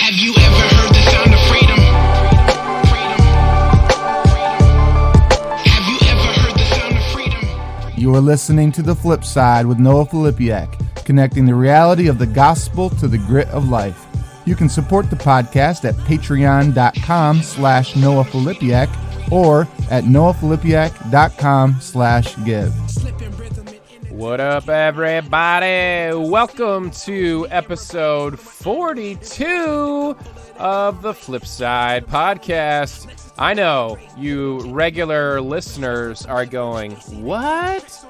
Have you ever heard the sound of freedom? Have you ever heard the sound of freedom? You are listening to The Flip Side with Noah Filipiak, connecting the reality of the gospel to the grit of life. You can support the podcast at patreon.com/Noah Filipiak or at noahfilipiak.com/give. What up, everybody? Welcome to episode 42 of the Flip Side podcast. I know you regular listeners are going, what?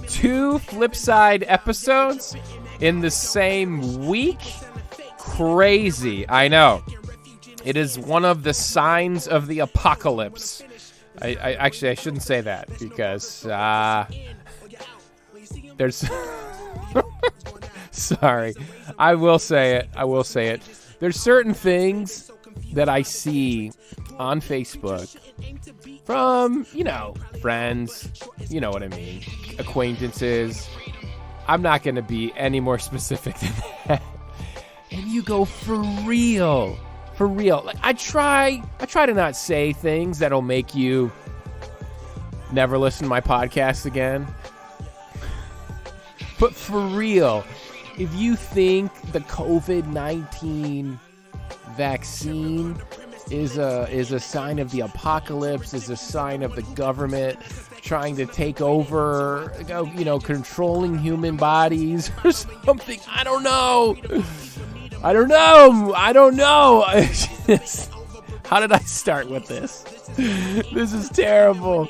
2 Flip Side episodes in the same week? Crazy. I know. It is one of the signs of the apocalypse. I shouldn't say that because there's sorry. I will say it. There's certain things that I see on Facebook from, friends, you know what I mean, acquaintances. I'm not going to be any more specific than that. And you go, for real. Like, I try to not say things that'll make you never listen to my podcast again. But for real, if you think the COVID-19 vaccine is a sign of the apocalypse, is a sign of the government trying to take over, controlling human bodies or something, I don't know. How did I start with this? This is terrible.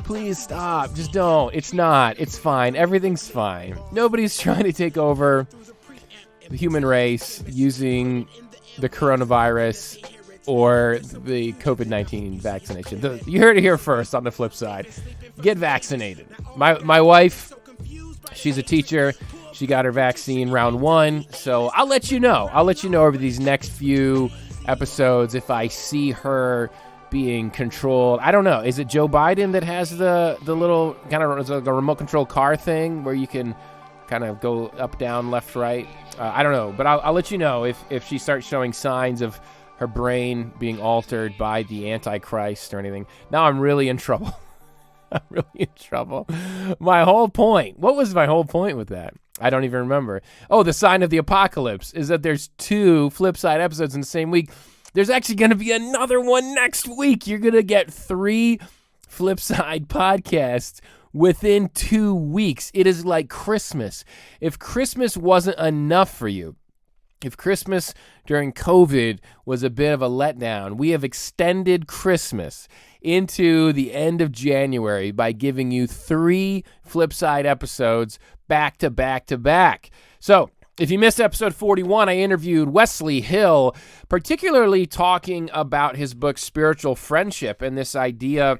Please stop. Just don't. It's not. It's fine. Everything's fine. Nobody's trying to take over the human race using the coronavirus or the COVID-19 vaccination. You heard it here first on the flip side. Get vaccinated. My wife, she's a teacher. She got her vaccine round 1. So I'll let you know. Over these next few episodes if I see her being controlled. I don't know. Is it Joe Biden that has the little kind of like a remote control car thing where you can kind of go up, down, left, right? I don't know. But I'll let you know if she starts showing signs of her brain being altered by the Antichrist or anything. Now I'm really in trouble. My whole point. What was my whole point with that? I don't even remember. Oh, the sign of the apocalypse is that there's 2 flip side episodes in the same week. There's actually going to be another one next week. You're going to get 3 flip side podcasts within 2 weeks. It is like Christmas. If Christmas wasn't enough for you, if Christmas during COVID was a bit of a letdown, we have extended Christmas into the end of January by giving you 3 flip side episodes back to back to back. So if you missed episode 41, I interviewed Wesley Hill, particularly talking about his book, Spiritual Friendship, and this idea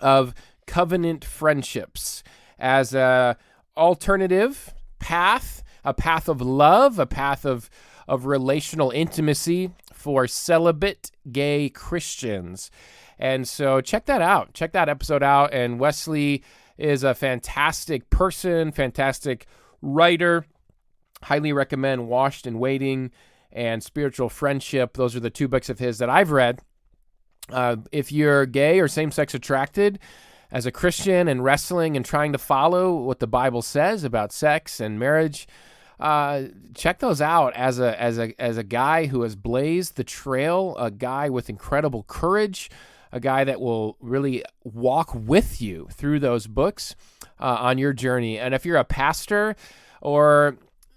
of covenant friendships as a alternative path, a path of love, a path of relational intimacy for celibate gay Christians. And so check that out. Check that episode out. And Wesley is a fantastic person, fantastic writer. Highly recommend Washed and Waiting and Spiritual Friendship. Those are the 2 books of his that I've read. If you're gay or same-sex attracted as a Christian and wrestling and trying to follow what the Bible says about sex and marriage, check those out as a guy who has blazed the trail, a guy with incredible courage, a guy that will really walk with you through those books on your journey. And if you're a pastor or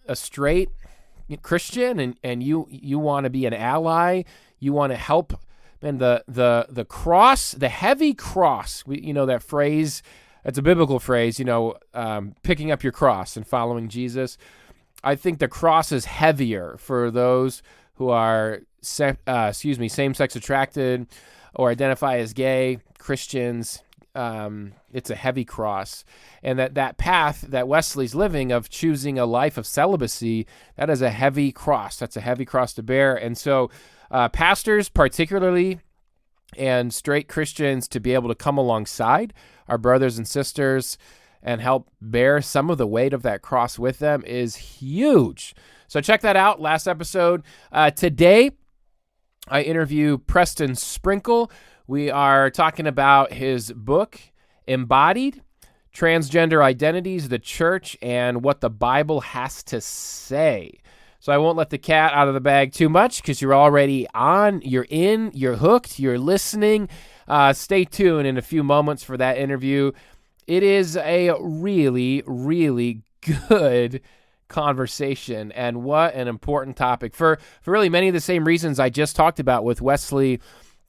a straight Christian and you want to be an ally, you want to help, and the cross, the heavy cross, that phrase, it's a biblical phrase, picking up your cross and following Jesus. I think the cross is heavier for those who are same-sex attracted or identify as gay Christians. It's a heavy cross. And that path that Wesley's living of choosing a life of celibacy, that is a heavy cross. That's a heavy cross to bear. And so pastors particularly and straight Christians to be able to come alongside our brothers and sisters and help bear some of the weight of that cross with them is huge. So check that out. Last episode. Today, I interview Preston Sprinkle. We are talking about his book, Embodied, Transgender Identities, the Church, and what the Bible has to say. So I won't let the cat out of the bag too much because you're already on, you're in, you're hooked, you're listening. Stay tuned in a few moments for that interview. It is a really, really good conversation, and what an important topic for really many of the same reasons I just talked about with Wesley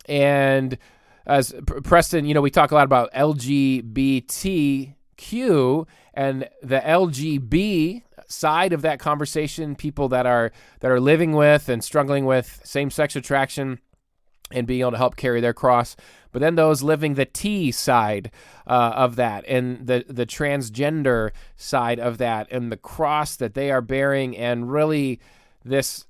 and as Preston. We talk a lot about LGBTQ and the LGB side of that conversation, people that are living with and struggling with same-sex attraction and being able to help carry their cross. But then those living the T side of that, and the transgender side of that, and the cross that they are bearing, and really this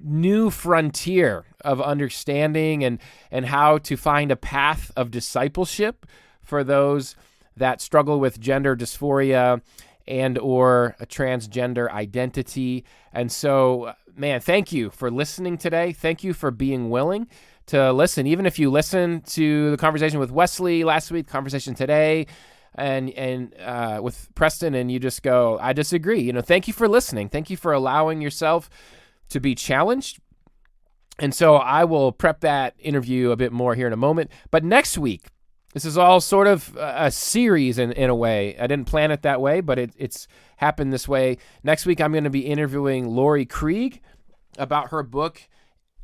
new frontier of understanding and how to find a path of discipleship for those that struggle with gender dysphoria and or a transgender identity. And so, man, thank you for listening today. Thank you for being willing to listen. Even if you listen to the conversation with Wesley last week, conversation today, and with Preston, and you just go, I disagree. Thank you for listening. Thank you for allowing yourself to be challenged. And so I will prep that interview a bit more here in a moment. But next week, this is all sort of a series in a way. I didn't plan it that way, but it's happened this way. Next week, I'm going to be interviewing Lori Krieg about her book,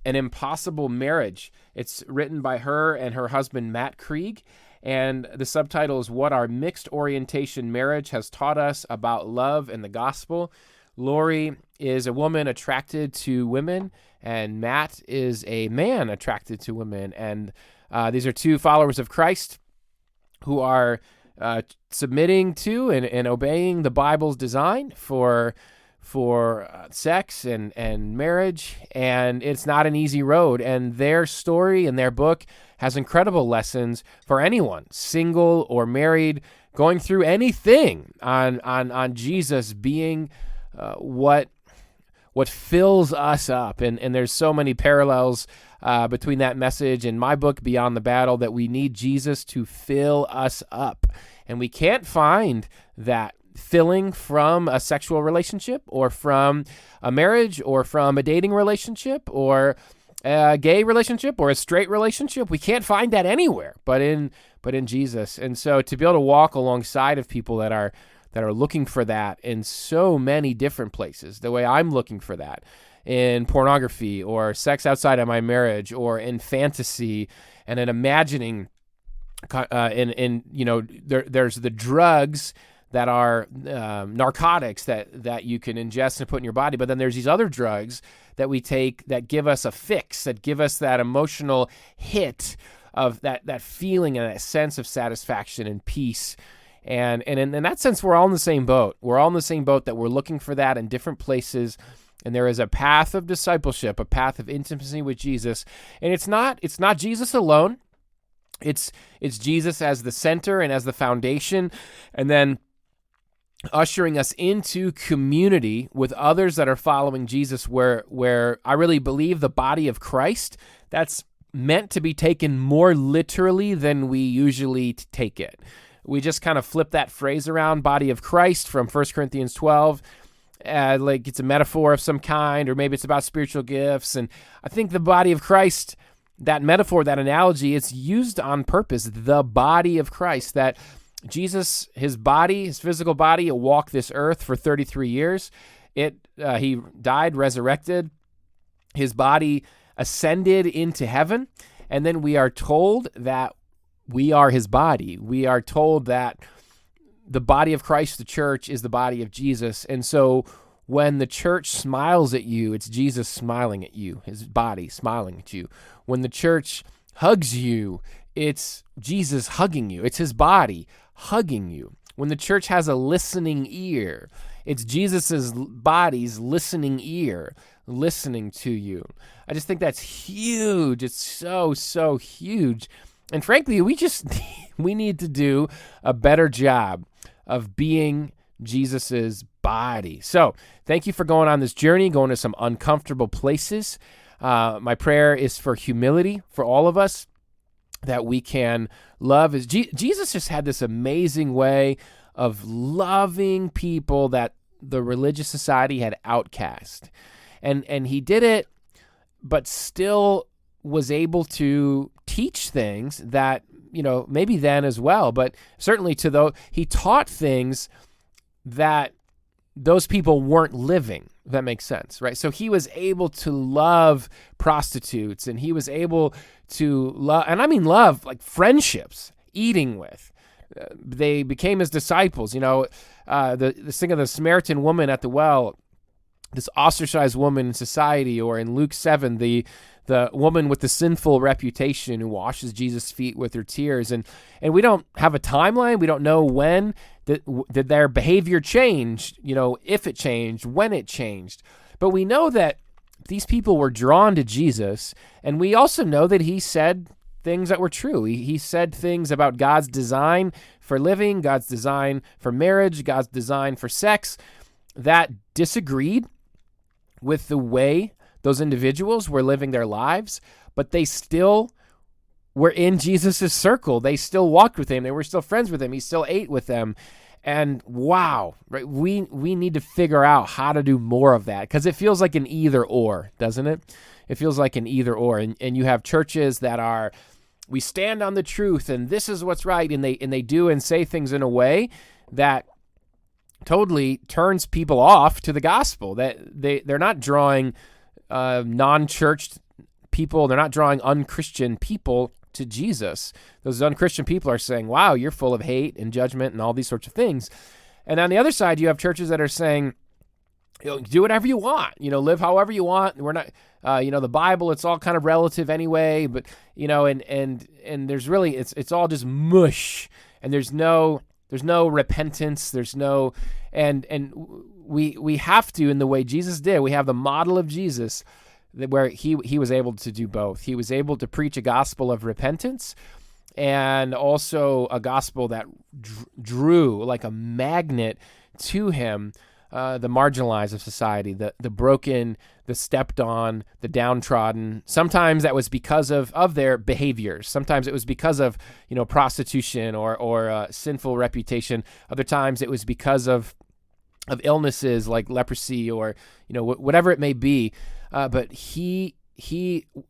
An Impossible Marriage. It's written by her and her husband, Matt Krieg, and the subtitle is What Our Mixed Orientation Marriage Has Taught Us About Love and the Gospel. Lori is a woman attracted to women, and Matt is a man attracted to women. And these are two followers of Christ who are submitting to and obeying the Bible's design for sex and marriage, and it's not an easy road. And their story and their book has incredible lessons for anyone, single or married, going through anything on Jesus being what fills us up. And there's so many parallels between that message and my book, Beyond the Battle, that we need Jesus to fill us up. And we can't find that filling from a sexual relationship or from a marriage or from a dating relationship or a gay relationship or a straight relationship. We can't find that anywhere but in Jesus. And so to be able to walk alongside of people that are looking for that in so many different places, the way I'm looking for that in pornography or sex outside of my marriage or in fantasy and in imagining, there's the drugs that are narcotics that you can ingest and put in your body. But then there's these other drugs that we take that give us a fix, that give us that emotional hit of that feeling and that sense of satisfaction and peace. And in that sense, we're all in the same boat. We're all in the same boat, that we're looking for that in different places. And there is a path of discipleship, a path of intimacy with Jesus. And it's not Jesus alone. It's Jesus as the center and as the foundation, and then ushering us into community with others that are following Jesus, where I really believe the body of Christ, that's meant to be taken more literally than we usually take it. We just kind of flip that phrase around, body of Christ, from 1 Corinthians 12, like it's a metaphor of some kind, or maybe it's about spiritual gifts. And I think the body of Christ, that metaphor, that analogy, it's used on purpose. The body of Christ, that Jesus, his body, his physical body, walked this earth for 33 years. He died, resurrected. His body ascended into heaven. And then we are told that we are his body. We are told that the body of Christ, the church, is the body of Jesus. And so when the church smiles at you, it's Jesus smiling at you, his body smiling at you. When the church hugs you, it's Jesus hugging you. It's his body hugging you. When the church has a listening ear, it's Jesus's body's listening ear listening to you. I just think that's huge. It's so, so huge. And frankly, we need to do a better job of being Jesus's body. So thank you for going on this journey, going to some uncomfortable places. My prayer is for humility for all of us, that we can love. Jesus just had this amazing way of loving people that the religious society had outcast. And he did it, but still was able to teach things that, maybe then as well, but certainly he taught things that those people weren't living, if that makes sense, right? So he was able to love prostitutes, and he was able to love, and I mean love, like friendships, eating with. They became his disciples. This thing of the Samaritan woman at the well, this ostracized woman in society, or in Luke 7, the woman with the sinful reputation who washes Jesus' feet with her tears. And we don't have a timeline. We don't know when did their behavior change, if it changed, when it changed. But we know that these people were drawn to Jesus, and we also know that he said things that were true. He said things about God's design for living, God's design for marriage, God's design for sex that disagreed with the way those individuals were living their lives, but they still were in Jesus's circle. They still walked with him. They were still friends with him. He still ate with them. And wow, right? We need to figure out how to do more of that, because it feels like an either or, doesn't it? It feels like an either or. And you have churches that are, we stand on the truth and this is what's right, and they do and say things in a way that totally turns people off to the gospel. That they're not drawing non-churched people, they're not drawing unchristian people to Jesus. Those unchristian people are saying, wow, you're full of hate and judgment and all these sorts of things. And on the other side, you have churches that are saying, do whatever you want, live however you want. We're not, the Bible, it's all kind of relative anyway, but, and there's really, it's all just mush, and there's no repentance. There's no, and we have to, in the way Jesus did, we have the model of Jesus where he was able to do both. He was able to preach a gospel of repentance and also a gospel that drew like a magnet to him the marginalized of society, the broken, the stepped on, the downtrodden. Sometimes that was because of their behaviors. Sometimes it was because of, prostitution or sinful reputation. Other times it was because of illnesses like leprosy or, whatever it may be. But he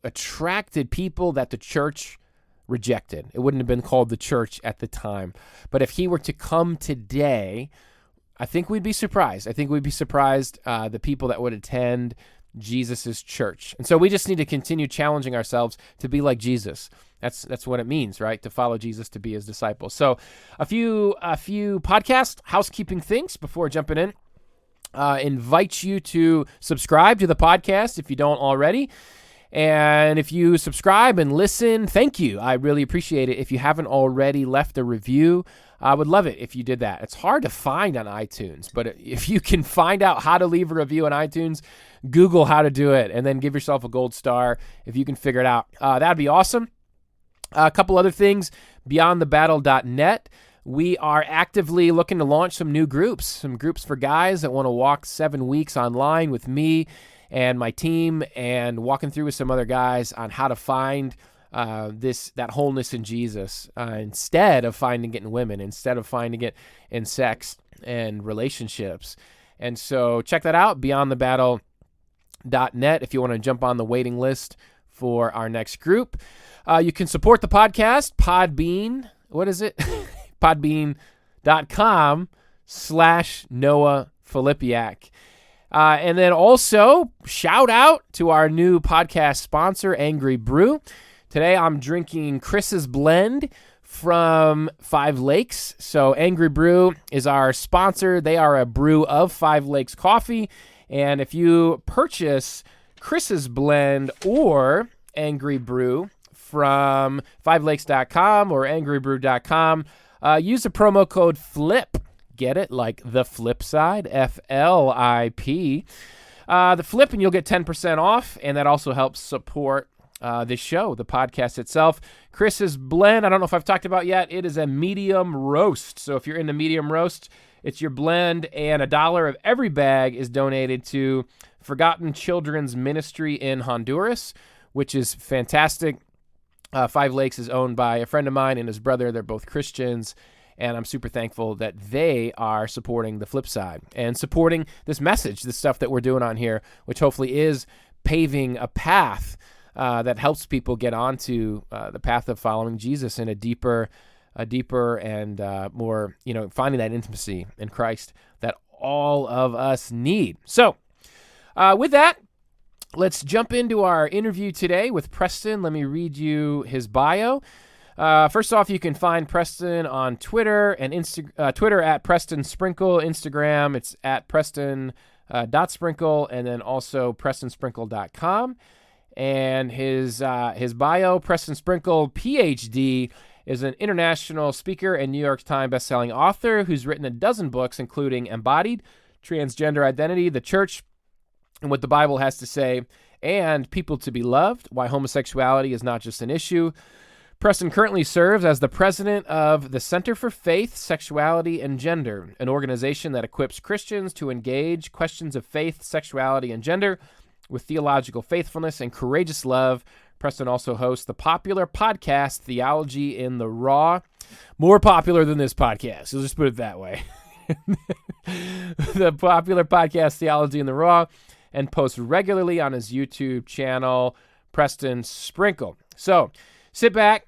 attracted people that the church rejected. It wouldn't have been called the church at the time. But if he were to come today, I think we'd be surprised. I think we'd be surprised the people that would attend Jesus's church. And so we just need to continue challenging ourselves to be like Jesus. That's what it means, right? To follow Jesus, to be his disciples. So a few podcast housekeeping things before jumping in. Invite you to subscribe to the podcast if you don't already. And if you subscribe and listen, thank you. I really appreciate it. If you haven't already left a review, I would love it if you did that. It's hard to find on iTunes, but if you can find out how to leave a review on iTunes, Google how to do it, and then give yourself a gold star if you can figure it out. That'd be awesome. A couple other things, beyondthebattle.net. We are actively looking to launch some new groups, some groups for guys that want to walk 7 weeks online with me and my team, and walking through with some other guys on how to find that wholeness in Jesus instead of finding it in women, instead of finding it in sex and relationships. And so check that out, beyondthebattle.net, if you want to jump on the waiting list for our next group. You can support the podcast, Podbean. What is it? Podbean.com/Noah Filipiak. And then also shout out to our new podcast sponsor, Angry Brew. Today I'm drinking Chris's blend from 5 Lakes. So Angry Brew is our sponsor. They are a brew of 5 Lakes coffee. And if you purchase Chris's blend or Angry Brew from 5lakes.com or angrybrew.com, use the promo code FLIP. Get it? Like the flip side, FLIP. The flip, and you'll get 10% off, and that also helps support this show, the podcast itself. Chris's blend, I don't know if I've talked about yet, it is a medium roast. So if you're into medium roast, it's your blend, and $1 of every bag is donated to Forgotten Children's Ministry in Honduras, which is fantastic. Five Lakes is owned by a friend of mine and his brother. They're both Christians, and I'm super thankful that they are supporting the flip side and supporting this message, this stuff that we're doing on here, which hopefully is paving a path that helps people get onto the path of following Jesus in a deeper and more, finding that intimacy in Christ that all of us need. So with that, let's jump into our interview today with Preston. Let me read you his bio. First off, you can find Preston on Twitter and Twitter at Preston Sprinkle, Instagram it's at Preston.Sprinkle, and then also PrestonSprinkle.com. And his bio, Preston Sprinkle, Ph.D., is an international speaker and New York Times bestselling author who's written a dozen books, including Embodied, Transgender Identity, The Church, and What the Bible Has to Say, and People to Be Loved, Why Homosexuality Is Not Just an Issue. Preston currently serves as the president of the Center for Faith, Sexuality, and Gender, an organization that equips Christians to engage questions of faith, sexuality, and gender with theological faithfulness and courageous love. Preston also hosts the popular podcast, Theology in the Raw. More popular than this podcast, we'll just put it that way. The popular podcast, Theology in the Raw, and posts regularly on his YouTube channel, Preston Sprinkle. So sit back.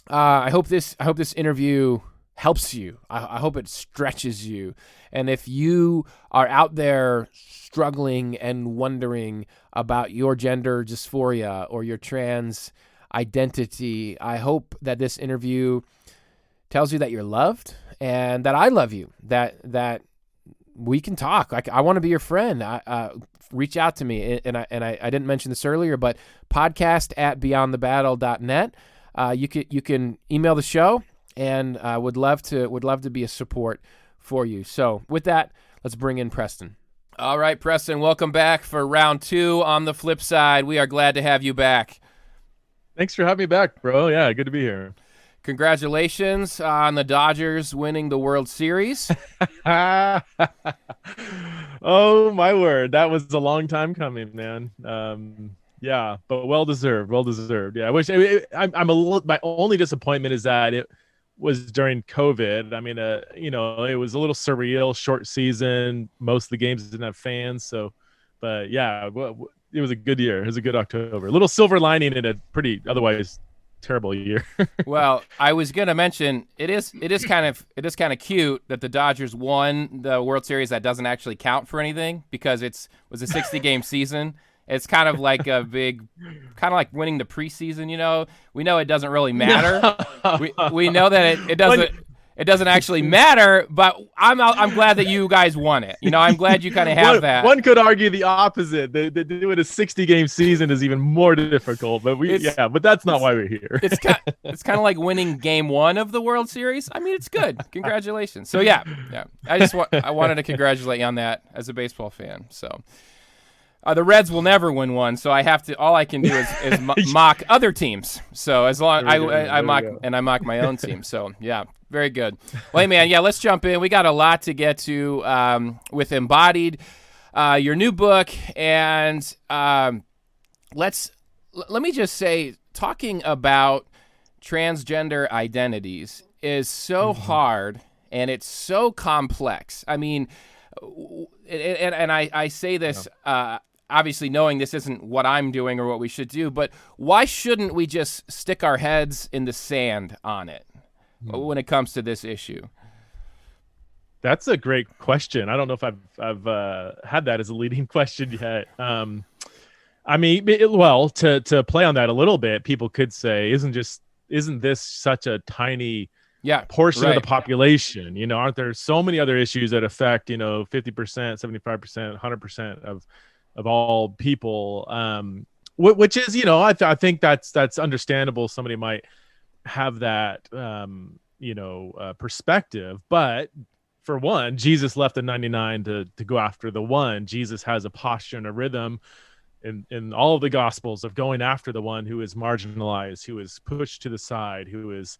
I hope this interview helps you. I hope it stretches you. And if you are out there struggling and wondering about your gender dysphoria or your trans identity, I hope that this interview tells you that you're loved and that I love you, that we can talk. I want to be your friend. Reach out to me. And I didn't mention this earlier, but podcast at beyondthebattle.net. You can email the show, and would love to be a support for you. So with that, let's bring in Preston. All right, Preston, welcome back for round 2 on the flip side. We are glad to have you back. Thanks for having me back, bro. Yeah, good to be here. Congratulations on the Dodgers winning the World Series. Oh, my word. That was a long time coming, man. Yeah, but well deserved. Yeah, I wish my only disappointment is that it was during COVID. I mean, it was a little surreal, short season. Most of the games didn't have fans. So, but yeah, it was a good year. It was a good October. A little silver lining in a pretty otherwise terrible year. Well, I was going to mention it is kind of cute that the Dodgers won the World Series. That doesn't actually count for anything because it was a 60-game season. It's kind of like like winning the preseason. We know it doesn't really matter. we know that it doesn't actually matter. But I'm glad that you guys won it. I'm glad you kind of have that. One could argue the opposite. Doing a 60-game season is even more difficult. But but that's not why we're here. It's kind of like winning Game 1 of the World Series. I mean, it's good. Congratulations. So yeah. I wanted to congratulate you on that as a baseball fan. So. The Reds will never win one, so all I can do is mock other teams. So as long I mock my own team. So yeah, very good. Well, hey man, let's jump in. We got a lot to get to with Embodied, your new book, and let me just say, talking about transgender identities is so hard and it's so complex. I mean, and I say this. Obviously knowing this isn't what I'm doing or what we should do, but why shouldn't we just stick our heads in the sand on it when it comes to this issue? That's a great question. I don't know if I've had that as a leading question yet. I mean, to play on that a little bit, people could say, isn't this such a tiny portion of the population? Aren't there so many other issues that affect 50%, 75%, 100% of all people, which is, I think that's understandable. Somebody might have that, perspective. But for one, Jesus left the 99 to go after the one. Jesus has a posture and a rhythm in all of the Gospels of going after the one who is marginalized, who is pushed to the side, who is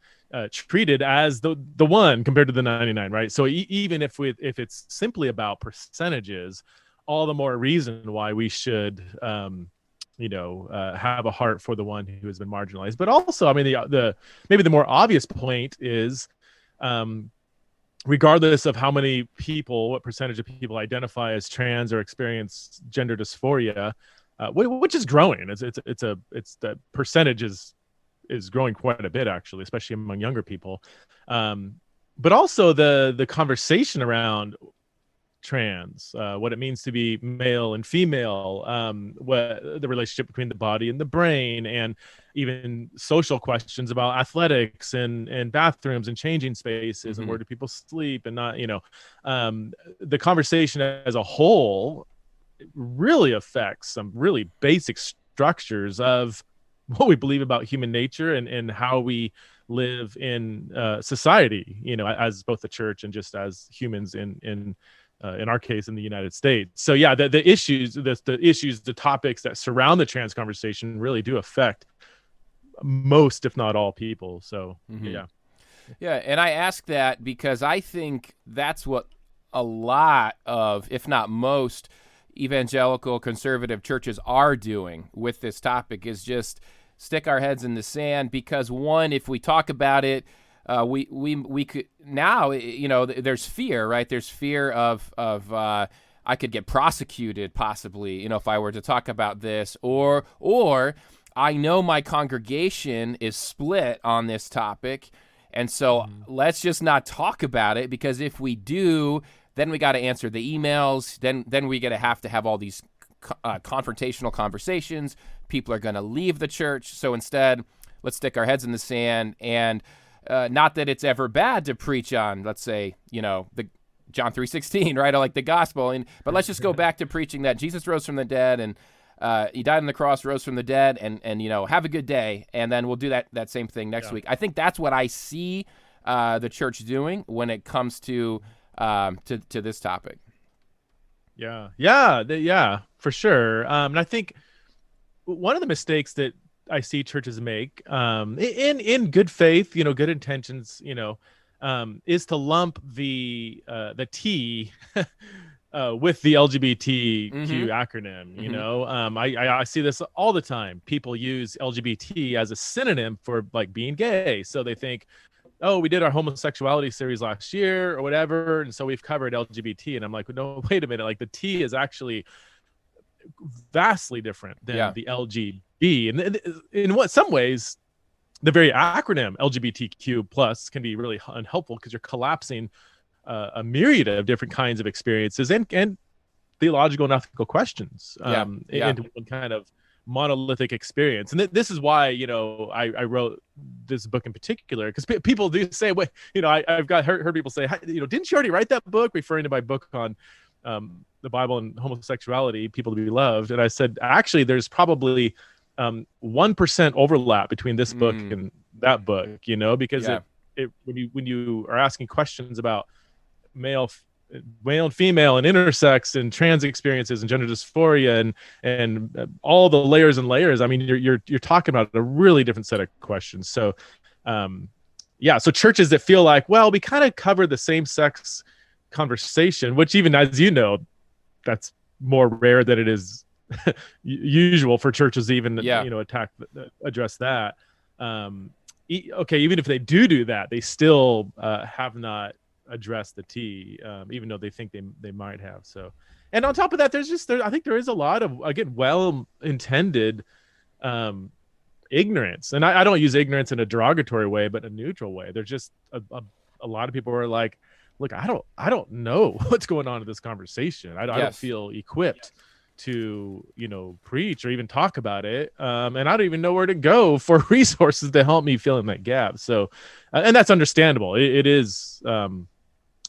treated as the one compared to the 99, right? So even if it's simply about percentages, all the more reason why we should, have a heart for the one who has been marginalized. But also, I mean, the maybe the more obvious point is, regardless of how many people, what percentage of people identify as trans or experience gender dysphoria, which is growing. It's the percentage is growing quite a bit, actually, especially among younger people. But also the conversation around trans, what it means to be male and female, what the relationship between the body and the brain, and even social questions about athletics and bathrooms and changing spaces and where do people sleep and not, the conversation as a whole really affects some really basic structures of what we believe about human nature and how we live in society, as both the church and just as humans in our case in the United States. So yeah, the issues, the topics that surround the trans conversation really do affect most, if not all, people. So yeah. And I ask that because I think that's what a lot of, if not most, evangelical conservative churches are doing with this topic, is just stick our heads in the sand. Because one, if we talk about it, we could now, there's fear, right? There's fear of I could get prosecuted possibly, if I were to talk about this, or I know my congregation is split on this topic, and so let's just not talk about it, because if we do, then we got to answer the emails. Then we got to have all these confrontational conversations. People are going to leave the church. So instead, let's stick our heads in the sand. And not that it's ever bad to preach on, let's say, the John 3:16, right? Or like the gospel. But let's just go back to preaching that Jesus rose from the dead, and he died on the cross, rose from the dead, and have a good day. And then we'll do that same thing next week. I think that's what I see the church doing when it comes to this topic. Yeah, for sure. And I think one of the mistakes that I see churches make, in good faith, good intentions, is to lump the T with the LGBTQ acronym. I see this all the time. People use LGBT as a synonym for like being gay, so they think, oh, we did our homosexuality series last year or whatever, and so we've covered LGBT. And I'm like, no, wait a minute. Like, the T is actually vastly different than the LGB. And in some ways, the very acronym LGBTQ plus can be really unhelpful, because you're collapsing a myriad of different kinds of experiences and theological and ethical questions into one kind of monolithic experience. And this is why I wrote this book in particular, because people do say, wait, I've heard people say, didn't you already write that book, referring to my book on the Bible and homosexuality, People to Be Loved? And I said, actually, there's probably 1% overlap between this book and that book, because when you are asking questions about male and female and intersex and trans experiences and gender dysphoria and all the layers and layers, I mean, you're talking about a really different set of questions. So so churches that feel like, well, we kind of cover the same sex conversation, which, even as that's more rare than it is usual for churches to even address that. Okay, even if they do that, they still have not address the T, even though they think they might have. So, and on top of that, I think there is a lot of, again, well-intended ignorance, and I don't use ignorance in a derogatory way, but a neutral way. There's just a lot of people who are like, look, I don't know what's going on in this conversation. I don't feel equipped to preach or even talk about it, and I don't even know where to go for resources to help me fill in that gap. So, and that's understandable. It is.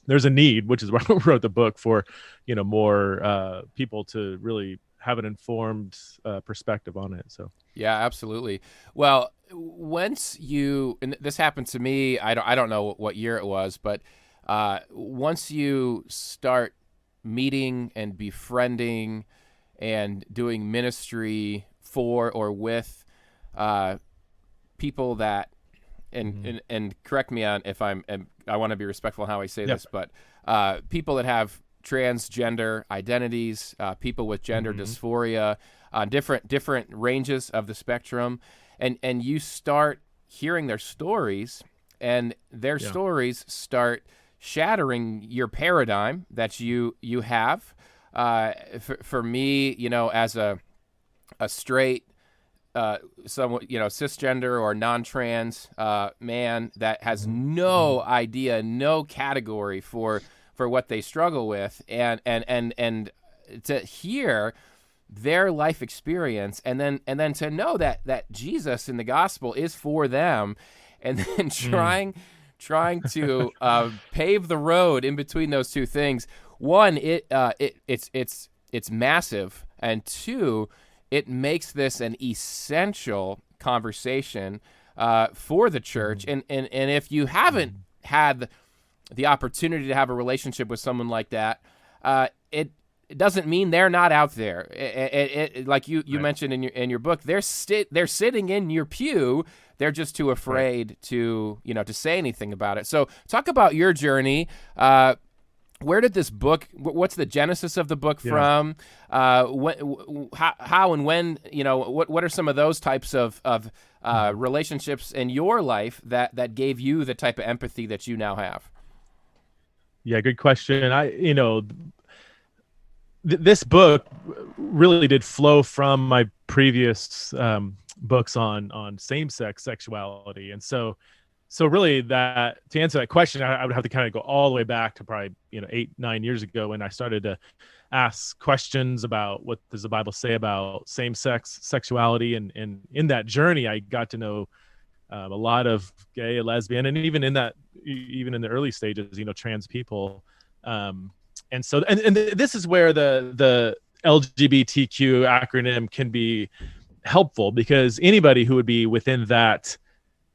There's a need, which is why I wrote the book, for more people to really have an informed perspective on it. So yeah, absolutely. Well, once and this happened to me, I don't know what year it was, but once you start meeting and befriending and doing ministry for or with people that, and correct me on if I want to be respectful in how I say this, but people that have transgender identities, people with gender dysphoria, different ranges of the spectrum, and you start hearing their stories, and their stories start shattering your paradigm that you have. For me, as a straight, somewhat, cisgender or non-trans man that has no idea, no category for what they struggle with, and to hear their life experience, and then to know that Jesus in the gospel is for them, and then trying to pave the road in between those two things. One, it's massive, and two, it makes this an essential conversation for the church. And if you haven't had the opportunity to have a relationship with someone like that, it doesn't mean they're not out there. Like you mentioned in your book, they're sitting in your pew. They're just too afraid to say anything about it. So talk about your journey. Where did this book? What's the genesis of the book from? How and when? What are some of those types of relationships in your life that gave you the type of empathy that you now have? Yeah, good question. This book really did flow from my previous books on same-sex sexuality, and so really, that to answer that question, I would have to kind of go all the way back to probably 8-9 years ago when I started to ask questions about what does the Bible say about same-sex sexuality, and in that journey, I got to know a lot of gay, lesbian, and even in the early stages, trans people. And so this is where the LGBTQ acronym can be helpful, because anybody who would be within that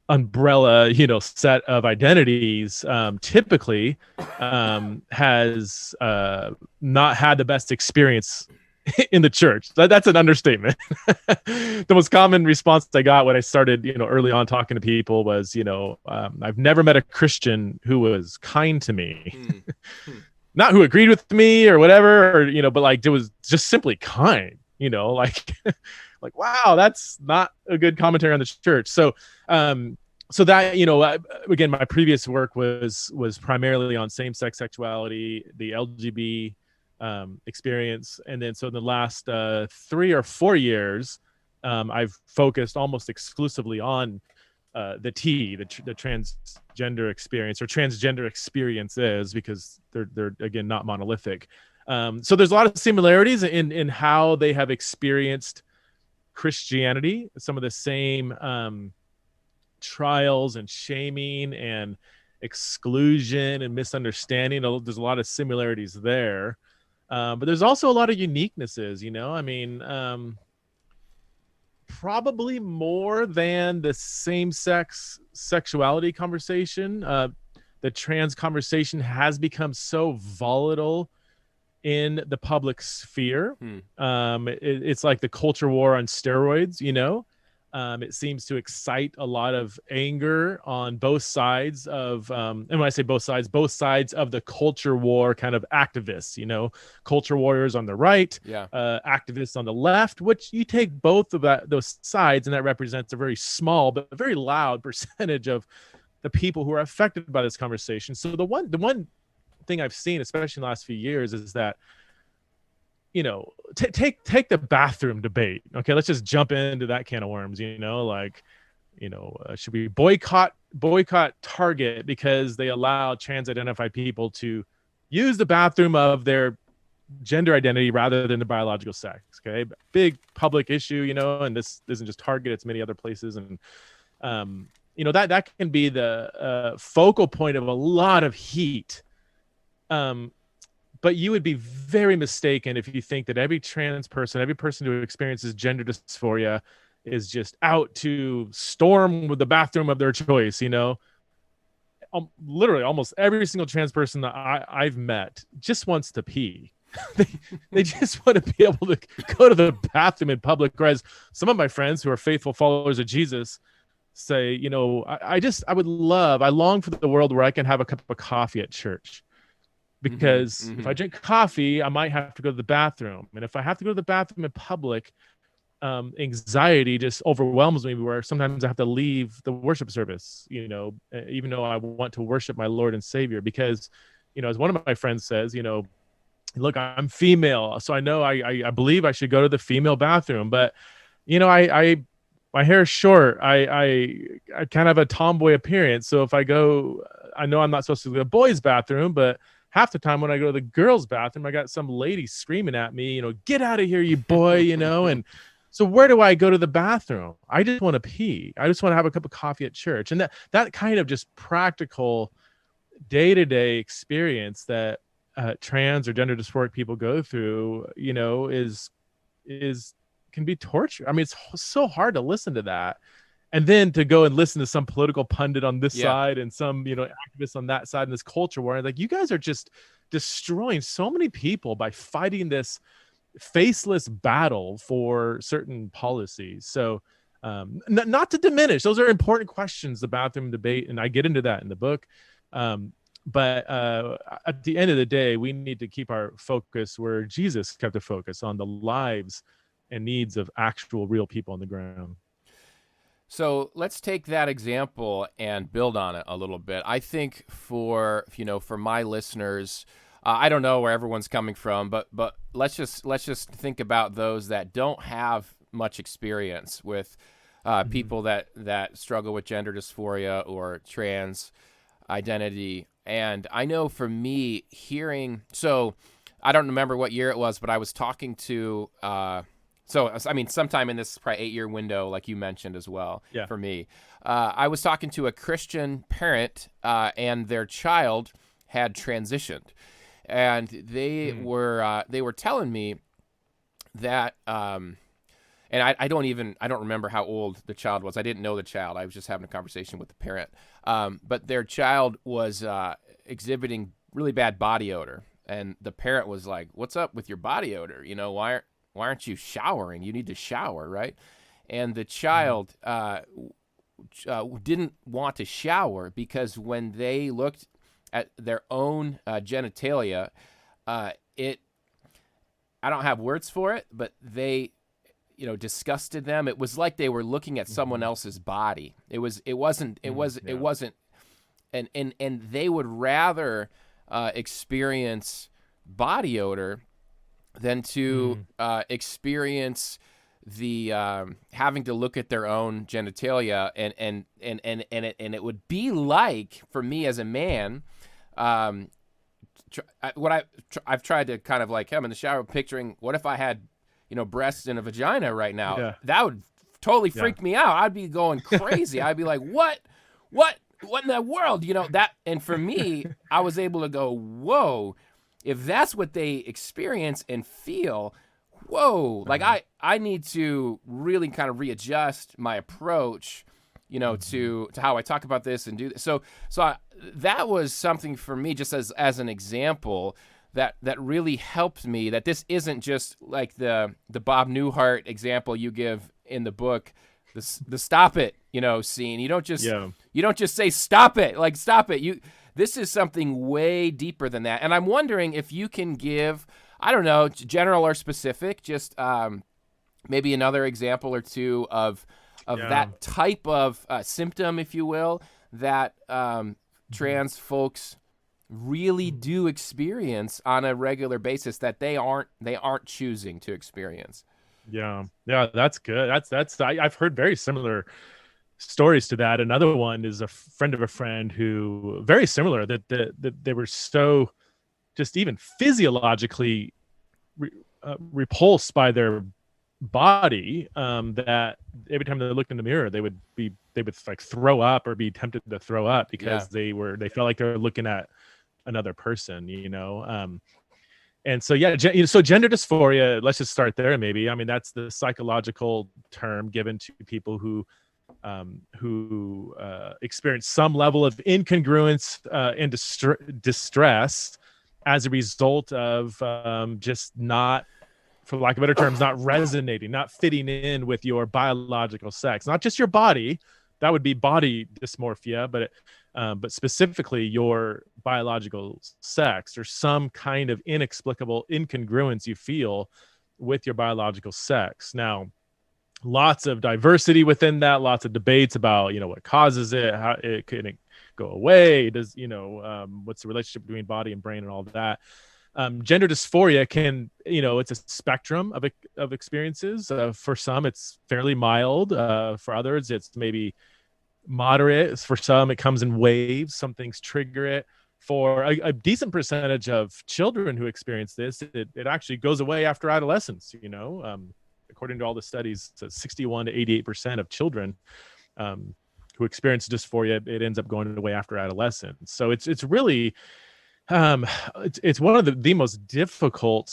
umbrella, set of identities, typically has not had the best experience in the church. That's an understatement. The most common response I got when I started, early on talking to people was, I've never met a Christian who was kind to me. Not who agreed with me or whatever, or, but like, it was just simply kind, like, wow, that's not a good commentary on the church. So that, again, my previous work was primarily on same-sex sexuality, the LGBT experience. And then, so in the last 3 or 4 years, I've focused almost exclusively on the transgender experience, or transgender experiences, because they're again, not monolithic. So there's a lot of similarities in how they have experienced Christianity, some of the same trials and shaming and exclusion and misunderstanding. There's a lot of similarities there, but there's also a lot of uniquenesses. Probably more than the same-sex sexuality conversation. The trans conversation has become so volatile in the public sphere. It's like the culture war on steroids. It seems to excite a lot of anger on both sides of, and when I say both sides of the culture war kind of activists, culture warriors on the right, activists on the left, which you take both of those sides, and that represents a very small but very loud percentage of the people who are affected by this conversation. So the one thing I've seen, especially in the last few years, is that, take the bathroom debate. Okay, let's just jump into that can of worms. Should we boycott Target because they allow trans-identified people to use the bathroom of their gender identity rather than the biological sex? Okay, big public issue, and this isn't just Target; it's many other places, and that can be the focal point of a lot of heat. But you would be very mistaken if you think that every trans person, every person who experiences gender dysphoria, is just out to storm with the bathroom of their choice. Literally almost every single trans person that I've met just wants to pee. they just want to be able to go to the bathroom in public. Whereas some of my friends who are faithful followers of Jesus say, I long for the world where I can have a cup of coffee at church. because if I drink coffee, I might have to go to the bathroom. And if I have to go to the bathroom in public, anxiety just overwhelms me, where sometimes I have to leave the worship service, even though I want to worship my Lord and Savior, because, as one of my friends says, look, I'm female, so I know I believe I should go to the female bathroom, but my hair is short. I kind of have a tomboy appearance. So if I go, I know I'm not supposed to go to the boys' bathroom, but half the time when I go to the girls' bathroom, I got some lady screaming at me, get out of here, you boy, and so where do I go to the bathroom? I just want to pee. I just want to have a cup of coffee at church. And that kind of just practical day-to-day experience that trans or gender dysphoric people go through, can be torture. I mean, it's so hard to listen to that. And then to go and listen to some political pundit on this side and some, activists on that side in this culture war. Like, you guys are just destroying so many people by fighting this faceless battle for certain policies. So not to diminish, those are important questions, the bathroom debate, and I get into that in the book. But at the end of the day, we need to keep our focus where Jesus kept the focus, on the lives and needs of actual real people on the ground. So let's take that example and build on it a little bit. I think for my listeners, I don't know where everyone's coming from, but let's just think about those that don't have much experience with people that struggle with gender dysphoria or trans identity. And I know for me, so I don't remember what year it was, but I was talking to sometime in this probably 8-year window, like you mentioned as well, for me. I was talking to a Christian parent, and their child had transitioned. And they were telling me that, and I don't remember how old the child was. I didn't know the child. I was just having a conversation with the parent. But their child was exhibiting really bad body odor. And the parent was like, "What's up with your body odor? Why aren't you showering? You need to shower, right?" And the child didn't want to shower because when they looked at their own genitalia, I don't have words for it, but they, disgusted them. It was like they were looking at someone else's body. It wasn't, and they would rather experience body odor than to experience the having to look at their own genitalia, and it would be like, for me as a man, what I've tried to kind of, like, I'm in the shower picturing, what if I had breasts and a vagina right now? That would totally freak me out. I'd be going crazy. I'd be like, what in the world, that. And for me, I was able to go, whoa, if that's what they experience and feel, whoa, like I need to really kind of readjust my approach, to how I talk about this and do this. So that was something for me, just as an example, that really helped me, that this isn't just like the Bob Newhart example you give in the book, the stop it, scene. You don't just say stop it, like stop it. This is something way deeper than that. And I'm wondering if you can give, I don't know, general or specific, just maybe another example or two of that type of symptom, if you will, that trans folks really do experience on a regular basis, that they aren't choosing to experience. Yeah, that's good. I've heard very similar stories to that. Another one is a friend of a friend who, very similar, that they were so just even physiologically repulsed by their body, that every time they looked in the mirror, they would like throw up or be tempted to throw up because they felt like they were looking at another person, and so so gender dysphoria, let's just start there. Maybe, I mean, that's the psychological term given to people who experience some level of incongruence and distress as a result of just not, for lack of better terms, not resonating, not fitting in with your biological sex, not just your body. That would be body dysmorphia, but but specifically your biological sex or some kind of inexplicable incongruence you feel with your biological sex. Now, lots of diversity within that, lots of debates about, what causes it, how it can go away, does, what's the relationship between body and brain and all that. Gender dysphoria can, it's a spectrum of experiences. For some, it's fairly mild. For others, it's maybe moderate. For some, it comes in waves. Some things trigger it. For a decent percentage of children who experience this, it actually goes away after adolescence. According to all the studies, 61 to 88% of children who experience dysphoria, it ends up going away after adolescence. So it's really it's one of the most difficult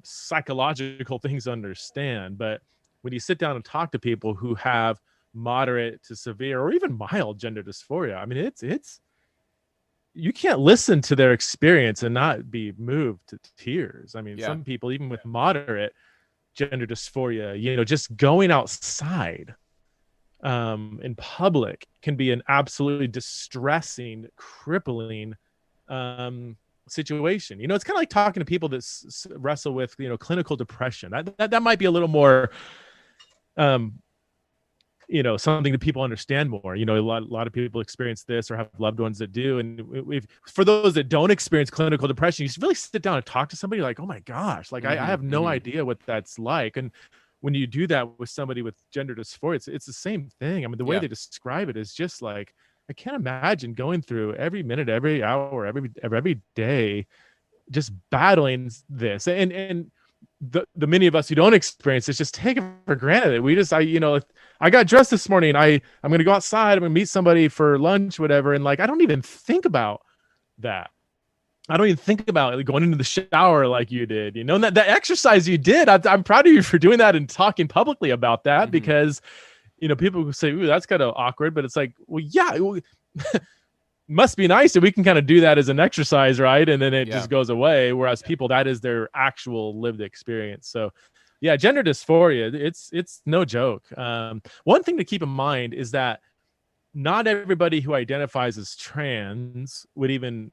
psychological things to understand. But when you sit down and talk to people who have moderate to severe or even mild gender dysphoria, I mean, it's you can't listen to their experience and not be moved to tears. I mean, some people, even with moderate gender dysphoria, just going outside in public can be an absolutely distressing, crippling situation. It's kind of like talking to people that wrestle with, clinical depression. That might be a little more something that people understand more. A lot of people experience this or have loved ones that do. And for those that don't experience clinical depression, you really sit down and talk to somebody like, oh my gosh, like I have no idea what that's like. And when you do that with somebody with gender dysphoria, it's the same thing. I mean, the way they describe it is just like, I can't imagine going through every minute, every hour, every day, just battling this. And the many of us who don't experience this just take it for granted. We just, I got dressed this morning. I'm going to go outside. I'm going to meet somebody for lunch, whatever. And like, I don't even think about that. I don't even think about going into the shower like you did, and that exercise you did. I'm proud of you for doing that and talking publicly about that, because, people will say, ooh, that's kind of awkward, but it's like, well, yeah, must be nice that we can kind of do that as an exercise, right? And then it just goes away. Whereas people, that is their actual lived experience. So yeah, gender dysphoria, it's no joke. One thing to keep in mind is that not everybody who identifies as trans would even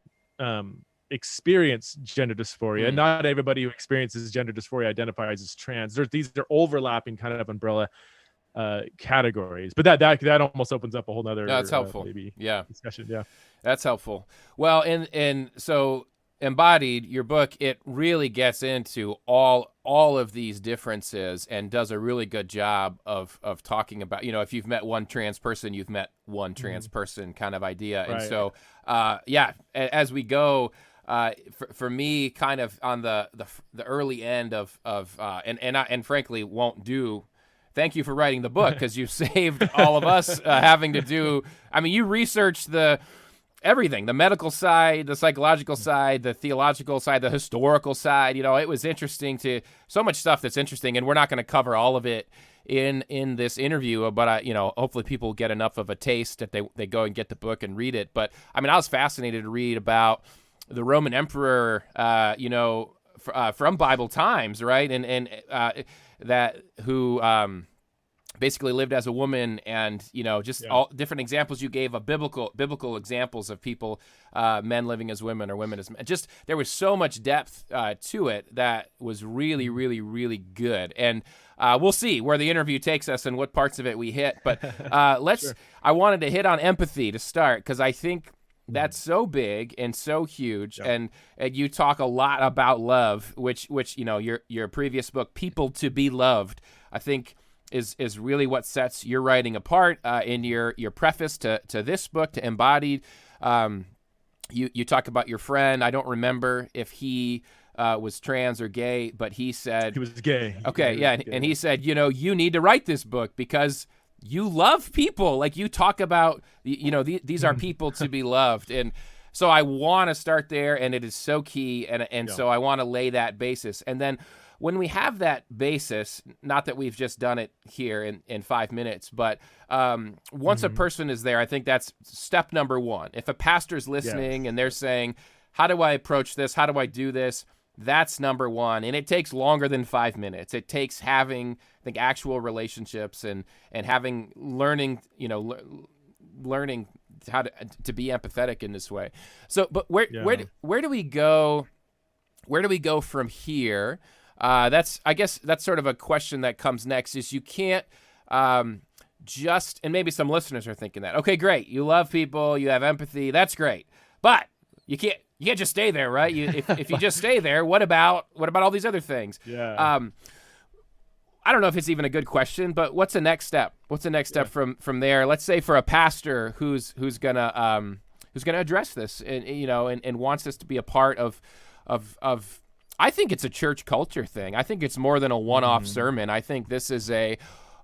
experience gender dysphoria. Not everybody who experiences gender dysphoria identifies as trans. These are overlapping kind of umbrella categories, but that almost opens up a whole nother that's helpful discussion. That's helpful. Well, and so Embodied, your book, it really gets into all of these differences and does a really good job of talking about, if you've met one trans person, you've met one trans person kind of idea. And so as we go, for me, kind of on the early end of and frankly won't do. Thank you for writing the book, because you've saved all of us having to do. I mean, you researched everything, the medical side, the psychological side, the theological side, the historical side. It was interesting so much stuff that's interesting, and we're not going to cover all of it in this interview, but hopefully people get enough of a taste that they go and get the book and read it. But I mean, I was fascinated to read about the Roman emperor, from Bible times, right? And that who basically lived as a woman, and all different examples you gave of biblical examples of people, men living as women or women as men. Just there was so much depth to it that was really, really, really good. And we'll see where the interview takes us and what parts of it we hit. But I wanted to hit on empathy to start, because I think that's so big and so huge, and you talk a lot about love, which your previous book, People to Be Loved, I think is really what sets your writing apart. In your preface to this book, to Embodied, you talk about your friend. I don't remember if he was trans or gay, but he said he was gay. Okay, and he said, you need to write this book because you love people. Like, you talk about, these are people to be loved. And so I want to start there, and it is so key. And so I want to lay that basis. And then when we have that basis, not that we've just done it here in 5 minutes, but once a person is there, I think that's step number one. If a pastor's listening and they're saying, how do I approach this? How do I do this? That's number one. And it takes longer than 5 minutes. It takes having, I think, actual relationships and having learning to be empathetic in this way. So, but where do we go? Where do we go from here? I guess that's sort of a question that comes next. Is you can't just, and maybe some listeners are thinking that. Okay, great. You love people. You have empathy. That's great. But you can't just stay there, right? If you just stay there, what about all these other things? Yeah. I don't know if it's even a good question, but what's the next step? What's the next step from there? Let's say for a pastor who's gonna address this and wants this to be a part of I think it's a church culture thing. I think it's more than a one-off sermon. I think this is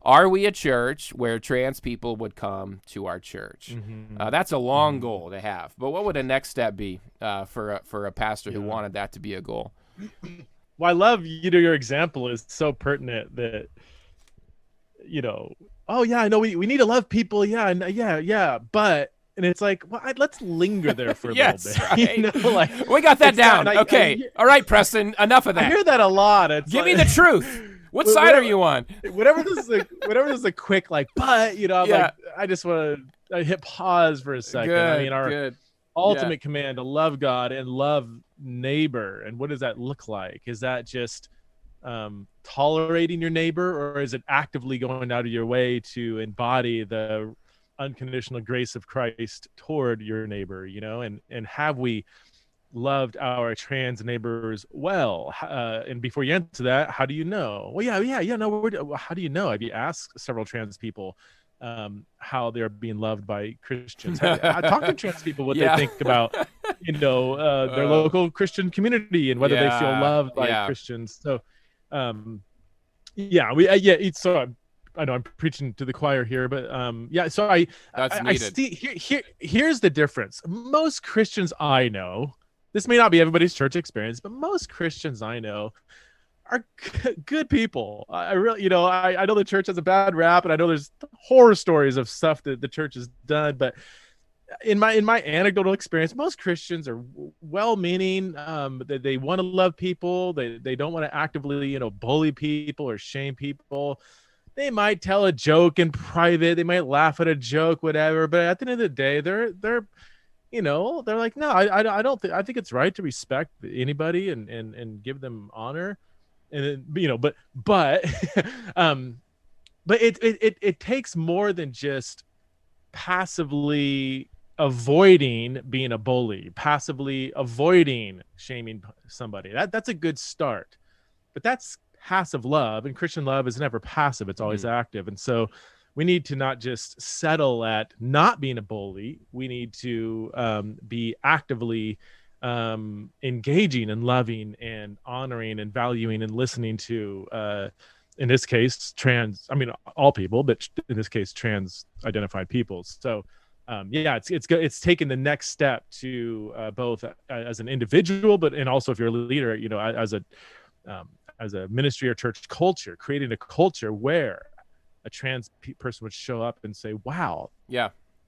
are we a church where trans people would come to our church? That's a long goal to have. But what would the next step be for a pastor who wanted that to be a goal? Well, I love your example is so pertinent that oh yeah, I know we need to love people, but and it's like, well, let's linger there for a little bit. Right. We got that down. Okay. All right, Preston, enough of that. I hear that a lot. Give me the truth. What side are you on? Whatever this is a quick but like, I just want to hit pause for a second. Good, our ultimate command to love God and love neighbor. And what does that look like? Is that just tolerating your neighbor, or is it actively going out of your way to embody the unconditional grace of Christ toward your neighbor? And have we loved our trans neighbors well? And before you answer that, how do you know? Well, how do you know? Have you asked several trans people how they're being loved by Christians? I talk to trans people what they think about their local Christian community and whether they feel loved by Christians. So so I know I'm preaching to the choir here, but so I see here's the difference. Most Christians I know, this may not be everybody's church experience, but most Christians I know are good people. I really, I know the church has a bad rap, and I know there's horror stories of stuff that the church has done, but in my anecdotal experience, most Christians are well-meaning. They want to love people. They don't want to actively, bully people or shame people. They might tell a joke in private. They might laugh at a joke, whatever. But at the end of the day, they're like, no, I don't think. I think it's right to respect anybody and give them honor. And but it takes more than just passively avoiding being a bully, passively avoiding shaming somebody. That's a good start, but that's passive love, and Christian love is never passive. It's always active. And so we need to not just settle at not being a bully. We need to be actively engaging and loving and honoring and valuing and listening to in this case all people, but in this case trans identified peoples. So it's taking the next step to both as an individual, and also if you're a leader, as a ministry or church culture, creating a culture where a trans person would show up and say, wow,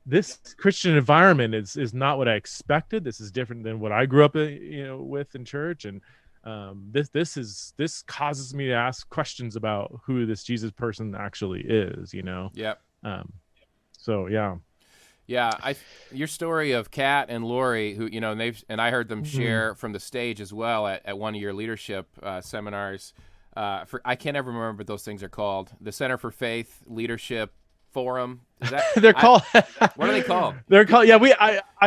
this Christian environment is not what I expected. This is different than what I grew up with in church. And this causes me to ask questions about who this Jesus person actually is, your story of Kat and Lori, who and I heard them share from the stage as well at one of your leadership seminars. I can't ever remember what those things are called. The Center for Faith Leadership Forum. Is that they're called? What are they called? They're called. Yeah,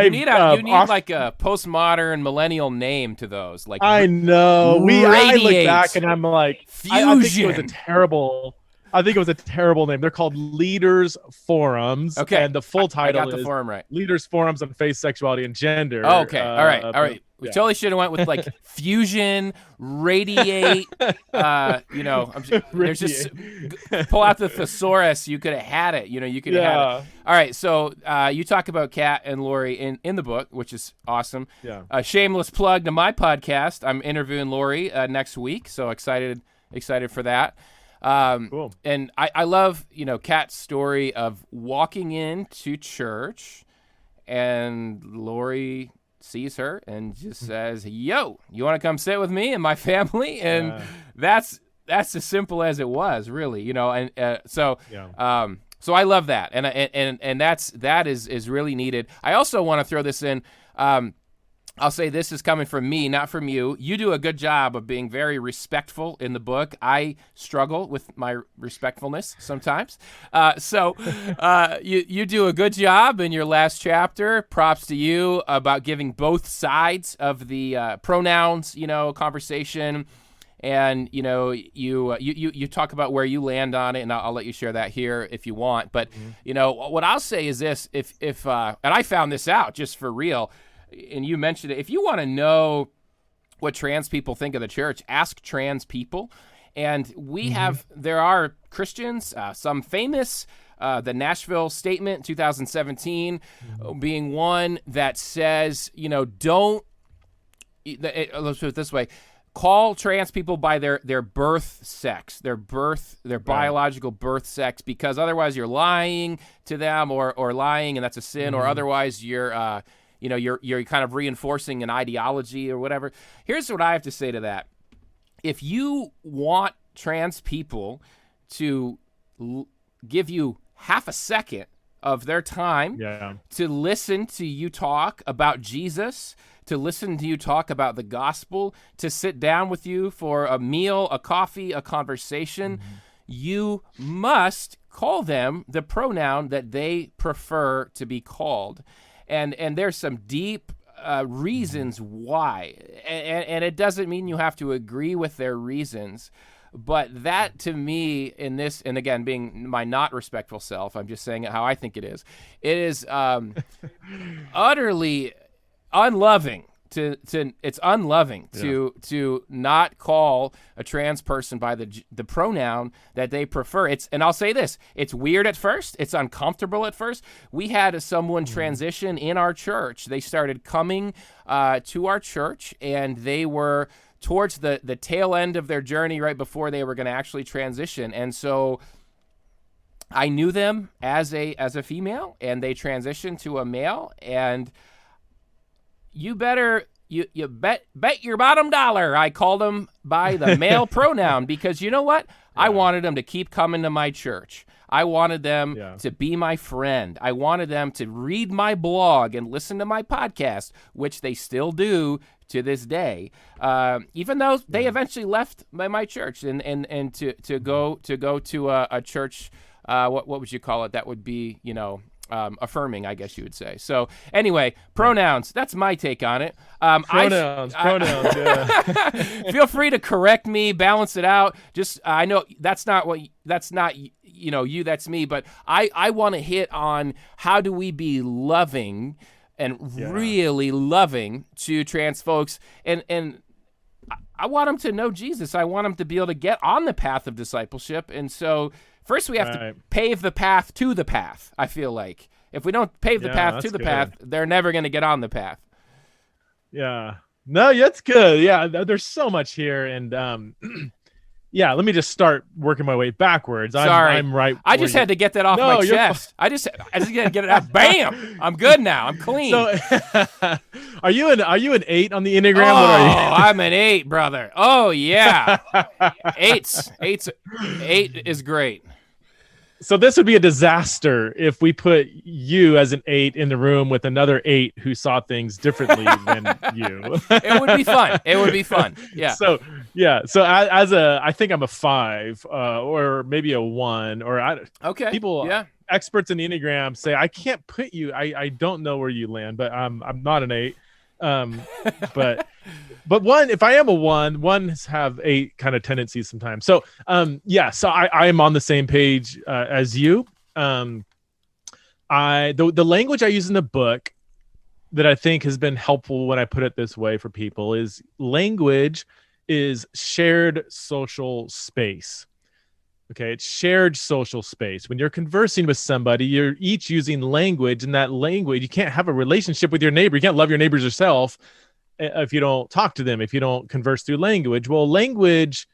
you need like a postmodern millennial name to those. Like I know. I look back and I'm like, Fusion. I think it was a terrible name. They're called Leaders Forums. Okay. And the full title I got the is forum right. Leaders Forums on Faith, Sexuality, and Gender. Oh, okay. All right. We totally should have went with like fusion, radiate. There's just pull out the thesaurus. You could have had it. You could have had it. All right. So you talk about Kat and Lori in the book, which is awesome. Yeah. Shameless plug to my podcast. I'm interviewing Lori next week, so excited for that. Cool. And I love, Kat's story of walking into church and Lori sees her and just says, yo, you want to come sit with me and my family? And that's as simple as it was, really, So So I love that, and that is really needed. I also want to throw this in. I'll say this is coming from me, not from you. You do a good job of being very respectful in the book. I struggle with my respectfulness sometimes. You do a good job in your last chapter. Props to you about giving both sides of the pronouns, conversation. And, you talk about where you land on it, and I'll let you share that here if you want. But, what I'll say is this, if and I found this out just for real, and you mentioned it, if you want to know what trans people think of the church, ask trans people. And there are Christians, some famous, the Nashville Statement, 2017, being one that says, let's put it this way, call trans people by their birth sex, their biological birth sex, because otherwise you're lying to them or lying, and that's a sin, or otherwise you're kind of reinforcing an ideology or whatever. Here's what I have to say to that. If you want trans people to give you half a second of their time to listen to you talk about Jesus, to listen to you talk about the gospel, to sit down with you for a meal, a coffee, a conversation, you must call them the pronoun that they prefer to be called. And there's some deep reasons why. And it doesn't mean you have to agree with their reasons. But that, to me, in this, and again, being my not respectful self, I'm just saying it how I think it is utterly unloving. It's unloving to not call a trans person by the pronoun that they prefer. And I'll say this, it's weird at first, it's uncomfortable at first. We had someone transition in our church. They started coming to our church, and they were towards the tail end of their journey right before they were going to actually transition. And so I knew them as a female, and they transitioned to a male, and you bet your bottom dollar I called them by the male pronoun, because you know what? I wanted them to keep coming to my church. I wanted them to be my friend. I wanted them to read my blog and listen to my podcast, which they still do to this day. Even though they eventually left my church and to go to a church, what would you call it? That would be, affirming, I guess you would say. So anyway, pronouns, that's my take on it. Pronouns, yeah. Feel free to correct me, balance it out. Just, I know that's not you, that's me, but I want to hit on how do we be loving and really loving to trans folks. And I want them to know Jesus. I want them to be able to get on the path of discipleship. And so first, we have to pave the path to the path, I feel like. If we don't pave the path to the path, they're never going to get on the path. Yeah. No, that's good. Yeah, there's so much here. And let me just start working my way backwards. Sorry. I'm right. I just had to get that off my chest. I just got to get it out. Bam! I'm good now. I'm clean. So, are you an 8 on the Enneagram? Oh, what are you? I'm an 8, brother. Oh yeah, 8 is great. So this would be a disaster if we put you as an 8 in the room with another 8 who saw things differently than you. It would be fun. Yeah. So I think I'm a 5 or maybe a 1 or experts in the Enneagram say I can't put you. I don't know where you land, but I'm not an 8. But one, if I am a 1, ones have 8 kind of tendencies sometimes. So, so I am on the same page as you. The language I use in the book that I think has been helpful when I put it this way for people is language is shared social space. Okay, it's shared social space. When you're conversing with somebody, you're each using language, and that language, you can't have a relationship with your neighbor. You can't love your neighbors yourself if you don't talk to them, if you don't converse through language. Well, language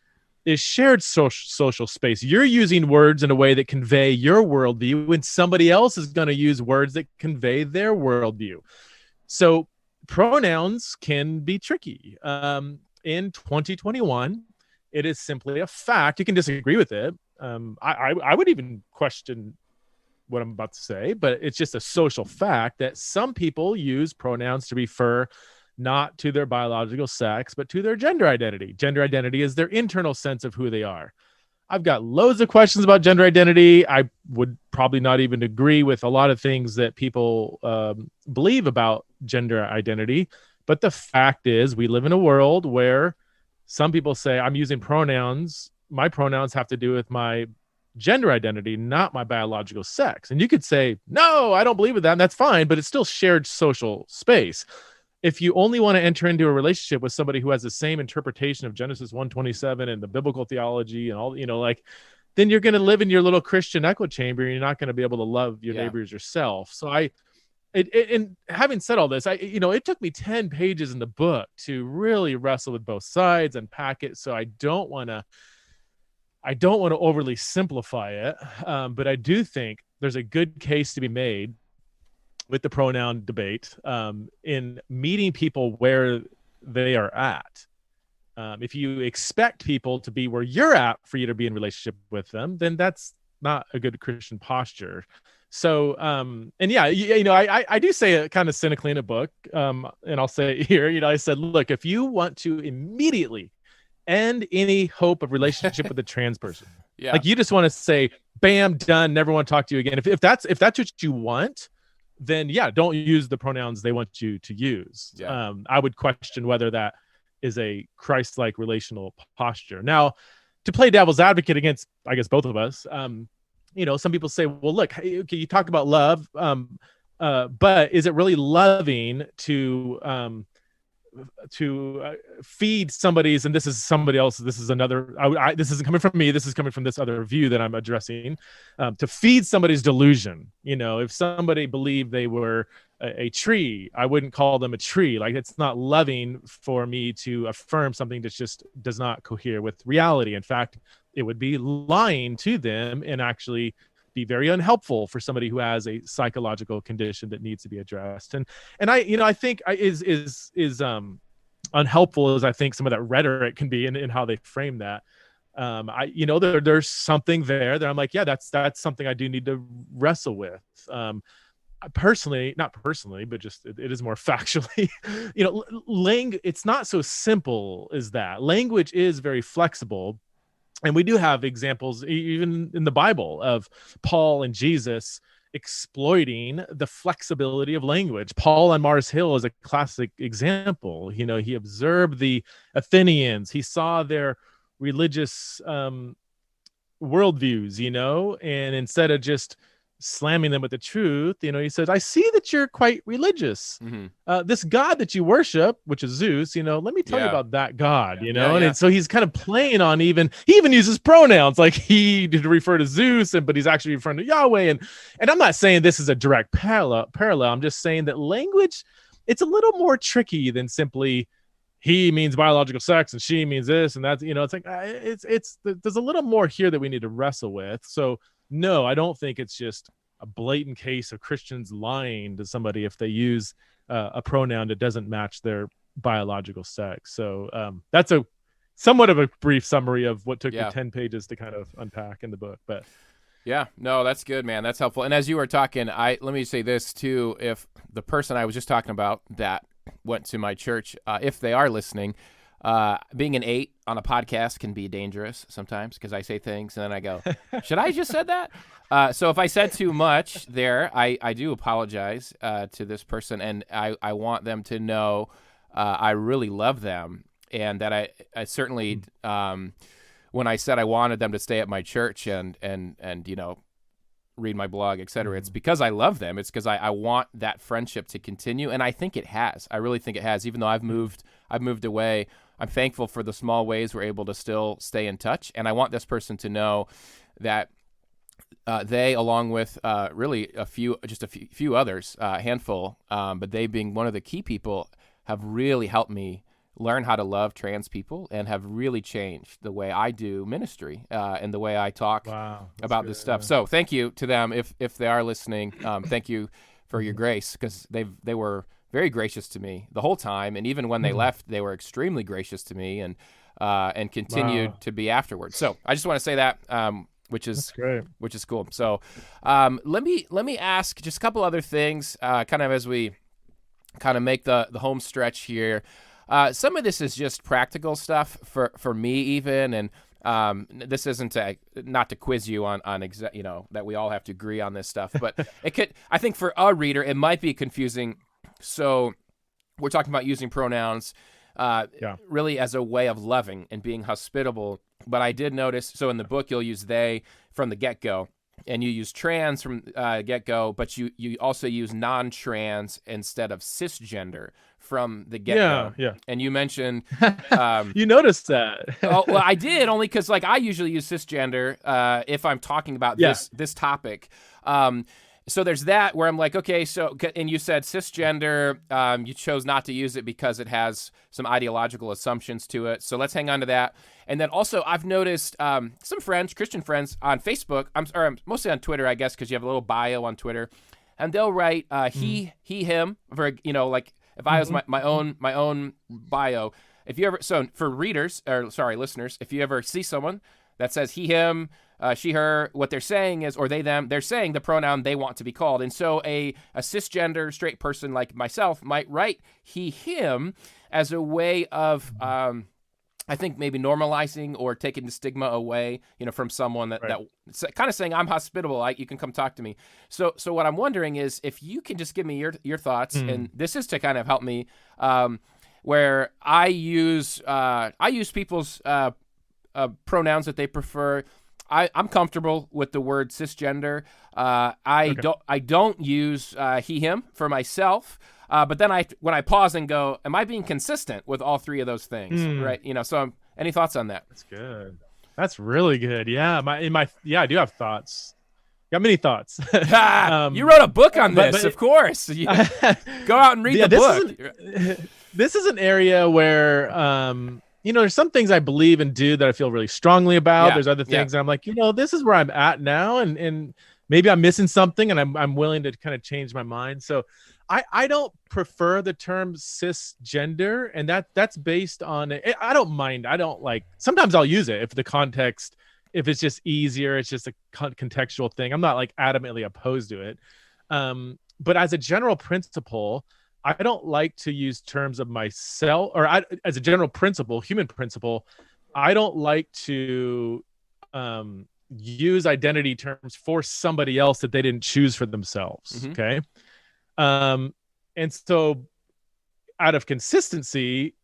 is shared social space. You're using words in a way that convey your worldview, and somebody else is going to use words that convey their worldview. So pronouns can be tricky. In 2021, it is simply a fact. You can disagree with it. I would even question what I'm about to say, but it's just a social fact that some people use pronouns to refer not to their biological sex, but to their gender identity. Gender identity is their internal sense of who they are. I've got loads of questions about gender identity. I would probably not even agree with a lot of things that people believe about gender identity. But the fact is, we live in a world where some people say, I'm using pronouns. My pronouns have to do with my gender identity, not my biological sex. And you could say, no, I don't believe in that. And that's fine, but it's still shared social space. If you only want to enter into a relationship with somebody who has the same interpretation of Genesis 1:27 and the biblical theology and all, then you're going to live in your little Christian echo chamber and you're not going to be able to love your neighbors yourself. So and having said all this, it took me 10 pages in the book to really wrestle with both sides and pack it. So I don't want to overly simplify it. But I do think there's a good case to be made with the pronoun debate in meeting people where they are at. If you expect people to be where you're at for you to be in relationship with them, then that's not a good Christian posture. So, I do say it kind of cynically in a book, and I'll say it here. I said, look, if you want to immediately end any hope of relationship with a trans person, like you just want to say, bam, done, never want to talk to you again. If that's what you want, then don't use the pronouns they want you to use. I would question whether that is a Christ-like relational posture. Now, to play devil's advocate against, I guess, both of us, some people say, well, look, okay, you talked about love, but is it really loving to feed somebody's, and this is somebody else, this is another, this isn't coming from me, this is coming from this other view that I'm addressing, to feed somebody's delusion. If somebody believed they were a tree, I wouldn't call them a tree. Like, it's not loving for me to affirm something that just does not cohere with reality. In fact, it would be lying to them and actually be very unhelpful for somebody who has a psychological condition that needs to be addressed. And I think is unhelpful as I think some of that rhetoric can be in how they frame that. There's something there that I'm like, that's something I do need to wrestle with. Not personally, but just it is more factually, it's not so simple as that. Language is very flexible. And we do have examples, even in the Bible, of Paul and Jesus exploiting the flexibility of language. Paul on Mars Hill is a classic example. He observed the Athenians. He saw their religious worldviews, and instead of just slamming them with the truth, he says, I see that you're quite religious. Mm-hmm. This God that you worship, which is Zeus, let me tell you about that God, and so he's kind of playing on he even uses pronouns like he did refer to Zeus, but he's actually referring to Yahweh. And I'm not saying this is a direct parallel. I'm just saying that language, it's a little more tricky than simply he means biological sex and she means this and that. It's like, there's a little more here that we need to wrestle with. So no, I don't think it's just a blatant case of Christians lying to somebody if they use a pronoun that doesn't match their biological sex. So that's a somewhat of a brief summary of what took me 10 pages to kind of unpack in the book. But no, that's good, man. That's helpful. And as you were talking, let me say this too. If the person I was just talking about that went to my church, if they are listening, being an 8 on a podcast can be dangerous sometimes because I say things and then I go, should I just said that? So if I said too much there, I do apologize to this person, and I want them to know I really love them, and that I certainly when I said I wanted them to stay at my church and read my blog, etc. It's because I love them. It's because I want that friendship to continue, and I think it has. I really think it has. Even though I've moved away, I'm thankful for the small ways we're able to still stay in touch, and I want this person to know that they, along with really a few others, a handful, but they being one of the key people, have really helped me learn how to love trans people and have really changed the way I do ministry and the way I talk about this stuff. So thank you to them if they are listening. Thank you for your grace, because they were very gracious to me the whole time, and even when they left, they were extremely gracious to me and continued to be afterwards. So I just want to say that which is That's great. which is cool. So let me ask just a couple other things, kind of as we kind of make the home stretch here. Some of this is just practical stuff for me even, and this isn't not to quiz you on that we all have to agree on this stuff, but it could, I think for a reader, it might be confusing. So we're talking about using pronouns really as a way of loving and being hospitable. But I did notice, so in the book, you'll use they from the get-go, and you use trans from get-go, but you also use non-trans instead of cisgender from the get-go. Yeah. And you mentioned... you noticed that. Oh, well, I did, only because like I usually use cisgender if I'm talking about this topic. So there's that where I'm like, okay, so, and you said cisgender, you chose not to use it because it has some ideological assumptions to it. So let's hang on to that. And then also I've noticed some friends, Christian friends on Facebook, I'm mostly on Twitter, I guess, because you have a little bio on Twitter, and they'll write he, him, for, like if I was my own bio, if you ever, so for listeners, if you ever see someone that says he, him, she, her, what they're saying is, or they, them, they're saying the pronoun they want to be called. And so a cisgender straight person like myself might write he, him as a way of, I think maybe normalizing or taking the stigma away, from someone that kind of saying I'm hospitable, you can come talk to me. So what I'm wondering is if you can just give me your thoughts, and this is to kind of help me, where I use people's pronouns that they prefer. I'm comfortable with the word cisgender. I don't use he, him for myself. But then when I pause and go, am I being consistent with all three of those things? Right. So any thoughts on that? That's good. That's really good. Yeah. I do have thoughts. Got many thoughts. You wrote a book on this, of course. Go out and read the book. This is an area where, there's some things I believe and do that I feel really strongly about. Yeah. There's other things I'm like, this is where I'm at now, and maybe I'm missing something, and I'm willing to kind of change my mind. So I don't prefer the term cisgender, and that's based on I don't mind. I don't like. Sometimes I'll use it if it's just easier. It's just a contextual thing. I'm not like adamantly opposed to it. But as a general principle, I don't like to use terms of myself, or as a general principle, human principle, I don't like to use identity terms for somebody else that they didn't choose for themselves. Mm-hmm. Okay. And so out of consistency,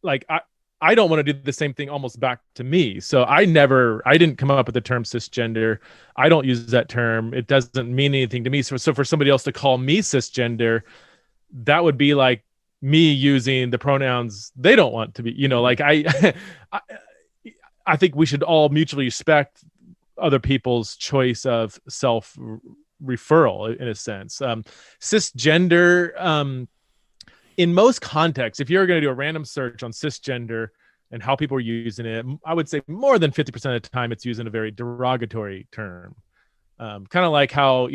like I don't want to do the same thing almost back to me. So I didn't come up with the term cisgender. I don't use that term. It doesn't mean anything to me. So for somebody else to call me cisgender, that would be like me using the pronouns they don't want to be, like I think we should all mutually respect other people's choice of self referral in a sense. Cisgender, in most contexts, if you're going to do a random search on cisgender and how people are using it, I would say more than 50% of the time it's used in a very derogatory term. Kind of like how,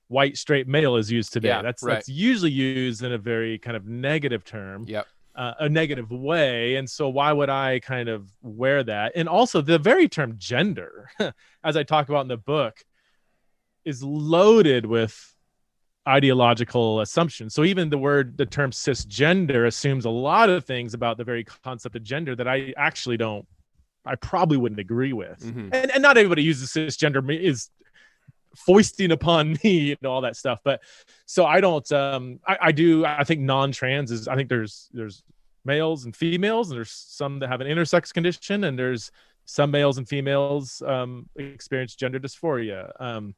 white straight male is used today. That's usually used in a very kind of negative term, a negative way. And so why would I kind of wear that? And also the very term gender, as I talk about in the book, is loaded with ideological assumptions. So even the term cisgender assumes a lot of things about the very concept of gender that I probably wouldn't agree with. Mm-hmm. And not everybody uses cisgender is foisting upon me, all that stuff. But so I don't, I think non-trans is, I think there's males and females, and there's some that have an intersex condition, and there's some males and females experience gender dysphoria,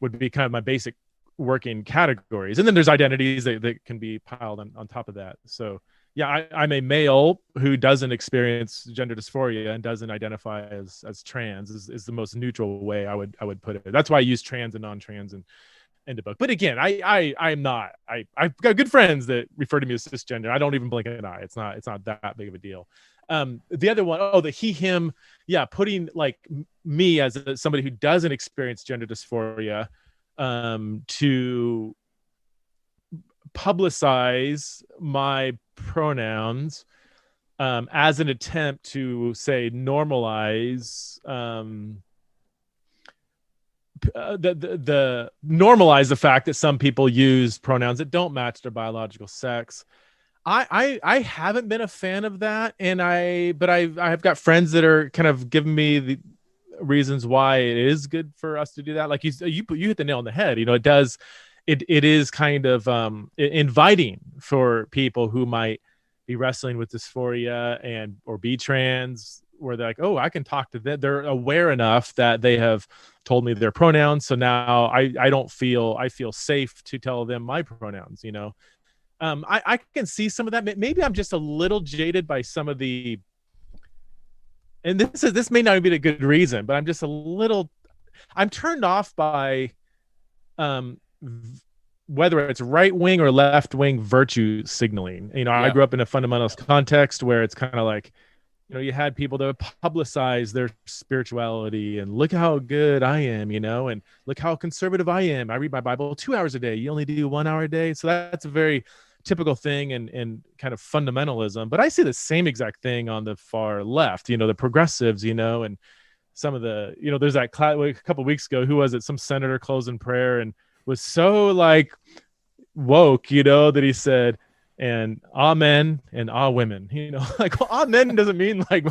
would be kind of my basic working categories. And then there's identities that can be piled on top of that. So yeah, I'm a male who doesn't experience gender dysphoria and doesn't identify as trans is the most neutral way I would put it. That's why I use trans and non-trans in the book. But again, I'm not. I've got good friends that refer to me as cisgender. I don't even blink an eye. It's not that big of a deal. The other one, the he, him, putting like me as somebody who doesn't experience gender dysphoria to publicize my pronouns as an attempt to say normalize the normalize the fact that some people use pronouns that don't match their biological sex. I haven't been a fan of that, but I've got friends that are kind of giving me the reasons why it is good for us to do that. Like you hit the nail on the head. It is kind of inviting for people who might be wrestling with dysphoria or be trans, where they're like, oh, I can talk to them. They're aware enough that they have told me their pronouns, so now I feel safe to tell them my pronouns. I can see some of that. Maybe I'm just a little jaded by some of the, and this may not be a good reason, but I'm turned off by whether it's right wing or left wing virtue signaling. I grew up in a fundamentalist context where it's kind of like, you had people that would publicize their spirituality and look how good I am, and look how conservative I am. I read my Bible 2 hours a day. You only do 1 hour a day. So that's a very typical thing and kind of fundamentalism. But I see the same exact thing on the far left, the progressives, and some of the, there's that a couple of weeks ago, who was it? Some senator closed in prayer and was so like woke, that he said, and amen and women, like, well, amen doesn't mean like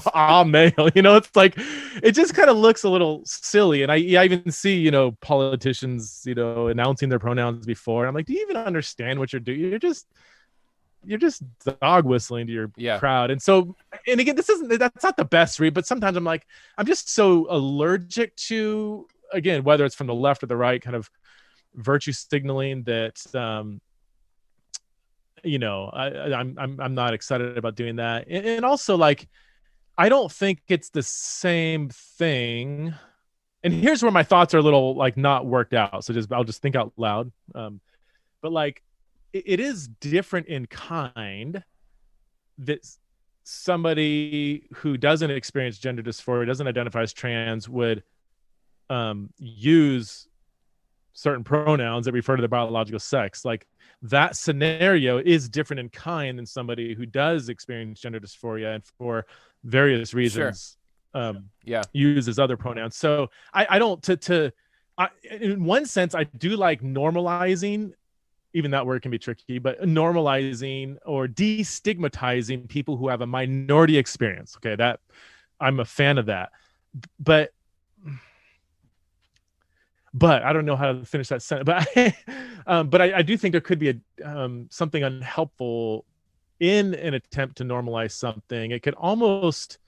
male, it's like, it just kind of looks a little silly. And I even see, politicians, announcing their pronouns before. I'm like, do you even understand what you're doing? You're just dog whistling to your crowd. And so, and again, that's not the best read, but sometimes I'm like, I'm just so allergic to, again, whether it's from the left or the right, kind of virtue signaling that, I'm not excited about doing that. And also, like, I don't think it's the same thing. And here's where my thoughts are a little like not worked out. So I'll just think out loud. But like, it is different in kind that somebody who doesn't experience gender dysphoria, doesn't identify as trans, would use certain pronouns that refer to their biological sex. Like, that scenario is different in kind than somebody who does experience gender dysphoria and for various reasons uses other pronouns. So I don't, in one sense, I do like normalizing, even that word can be tricky, but normalizing or destigmatizing people who have a minority experience. Okay, that I'm a fan of that. But I don't know how to finish that sentence. But I do think there could be something unhelpful in an attempt to normalize something. It could almost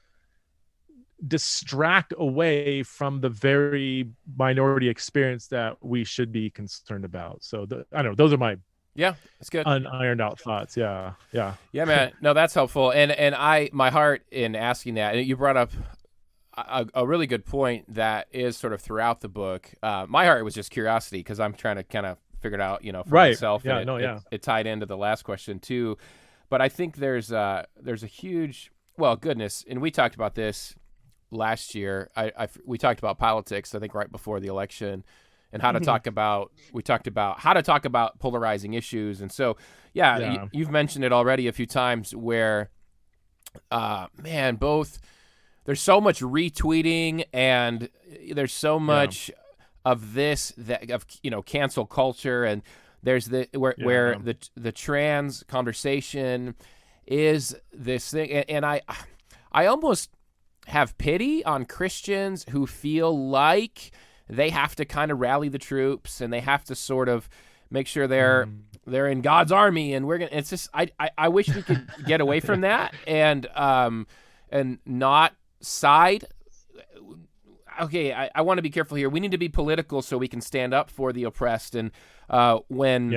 distract away from the very minority experience that we should be concerned about. So I don't know. Those are my that's good, unironed out thoughts. Yeah, man. No, that's helpful. And my heart in asking that, and you brought up a really good point that is sort of throughout the book. My heart was just curiosity, because I'm trying to kind of figure it out, for myself. And it tied into the last question too. But I think there's a huge, goodness, and we talked about this last year. We talked about politics, I think, right before the election, and how to talk about. We talked about how to talk about polarizing issues, and so you've mentioned it already a few times where, both. There's so much retweeting, and there's so much of this cancel culture, and there's where the trans conversation is this thing, and I almost have pity on Christians who feel like they have to kind of rally the troops, and they have to sort of make sure they're in God's army, and it's just I wish we could get away from that and not side. Okay, I want to be careful here. We need to be political so we can stand up for the oppressed, and when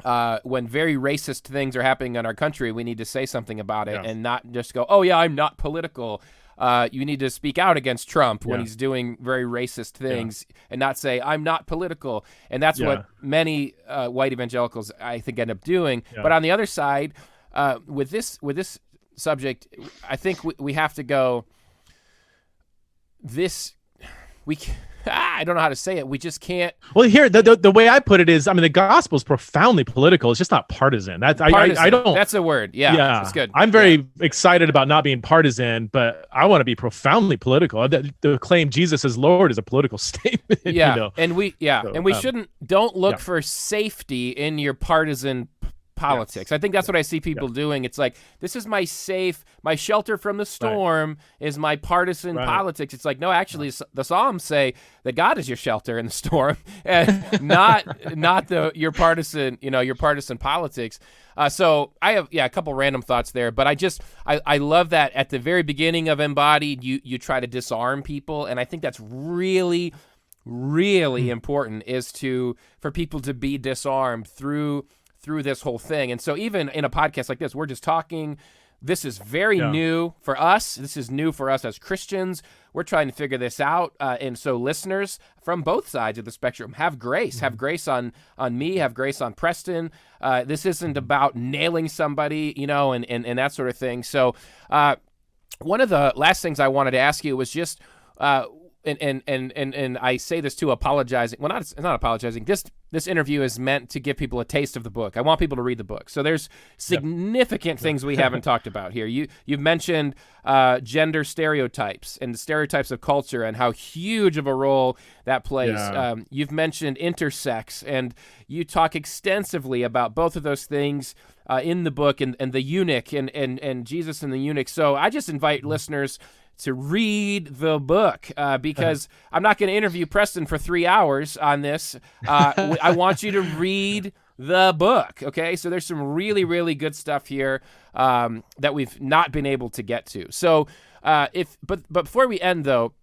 very racist things are happening in our country, we need to say something about it and not just go, oh yeah, I'm not political. You need to speak out against Trump when he's doing very racist things and not say, I'm not political. And that's what many white evangelicals, I think, end up doing. But on the other side, with this subject, I think we have to go, I don't know how to say it. We just can't. Well, here the way I put it is, I mean, the gospel is profoundly political. It's just not partisan. That's Partisan. I don't. That's a word. Yeah, that's good. I'm very excited about not being partisan, but I want to be profoundly political. The claim Jesus is Lord is a political statement. Yeah, you know? and we don't look for safety in your partisan politics. I think that's what I see people doing. It's like, this is my shelter from the storm is my partisan politics. It's like, no, actually the Psalms say that God is your shelter in the storm and not your partisan politics. So I have a couple random thoughts there, but I love that at the very beginning of Embodied, you try to disarm people, and I think that's really, really important for people to be disarmed through this whole thing. And so even in a podcast like this, we're just talking. This is very new for us. This is new for us as Christians. We're trying to figure this out. And so listeners from both sides of the spectrum, have grace. Have grace on me. Have grace on Preston. This isn't about nailing somebody, and that sort of thing. So one of the last things I wanted to ask you was just, and I say this too, apologizing. Well, it's not apologizing. This interview is meant to give people a taste of the book. I want people to read the book. So there's significant things we haven't talked about here. You've mentioned gender stereotypes and the stereotypes of culture and how huge of a role that plays. Yeah. You've mentioned intersex, and you talk extensively about both of those things in the book, and the eunuch and Jesus and the eunuch. So I just invite listeners to read the book because I'm not going to interview Preston for 3 hours on this. I want you to read the book, okay? So there's some really, really good stuff here that we've not been able to get to. So but before we end, though,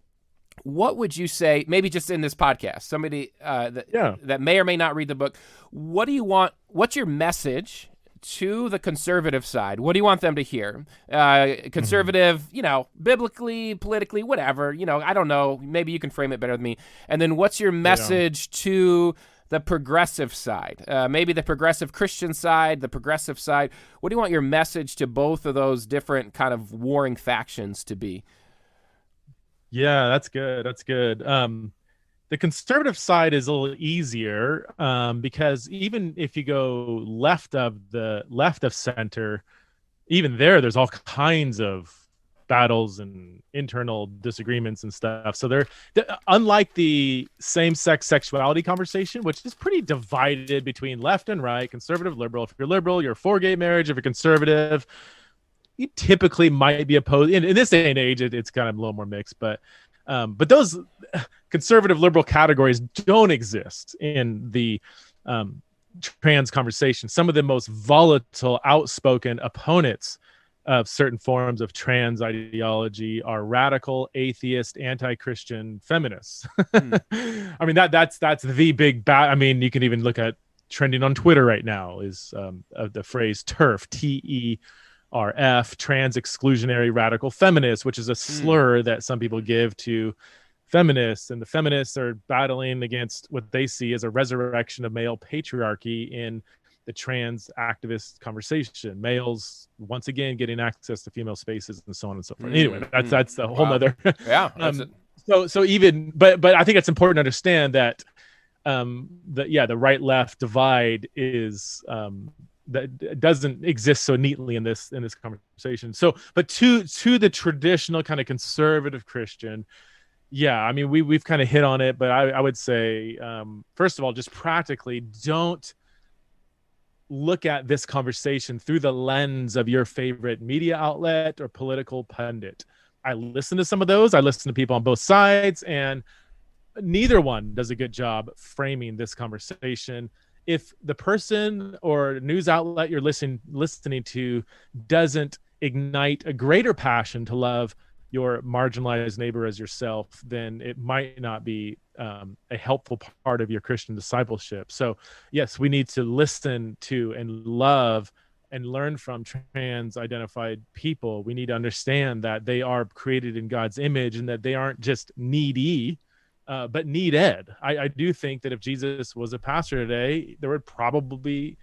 what would you say, maybe just in this podcast, somebody that may or may not read the book, what do you want, what's your message to the conservative side? What do you want them to hear? Conservative, biblically, politically, whatever, I don't know. Maybe you can frame it better than me. And then what's your message to the progressive side? Maybe the progressive Christian side, the progressive side. What do you want your message to both of those different kind of warring factions to be? Yeah, that's good. That's good. The conservative side is a little easier because even if you go left of center, even there's all kinds of battles and internal disagreements and stuff. So they're unlike the same-sex sexuality conversation, which is pretty divided between left and right, conservative, liberal. If you're liberal, you're for gay marriage. If you're conservative, you typically might be opposed. In this day and age, it's kind of a little more mixed, but those conservative liberal categories don't exist in the trans conversation. Some of the most volatile, outspoken opponents of certain forms of trans ideology are radical, atheist, anti-Christian feminists. I mean, that's the big I mean, you can even look at trending on Twitter right now is the phrase TERF, TERF, trans exclusionary radical feminists, which is a slur that some people give to feminists, and the feminists are battling against what they see as a resurrection of male patriarchy in the trans activist conversation. Males once again getting access to female spaces and so on and so forth. Anyway, that's a whole nother. Yeah. So even, but I think it's important to understand that the right left divide is that doesn't exist so neatly in this conversation. So, but to the traditional kind of conservative Christian, I mean, we've kind of hit on it, but I would say, first of all, just practically, don't look at this conversation through the lens of your favorite media outlet or political pundit. I listen to some of those. I listen to people on both sides, and neither one does a good job framing this conversation. If the person or news outlet you're listening to doesn't ignite a greater passion to love your marginalized neighbor as yourself, then it might not be a helpful part of your Christian discipleship. So yes, we need to listen to and love and learn from trans identified people. We need to understand that they are created in God's image and that they aren't just needy, but needed. I do think that if Jesus was a pastor today, there would probably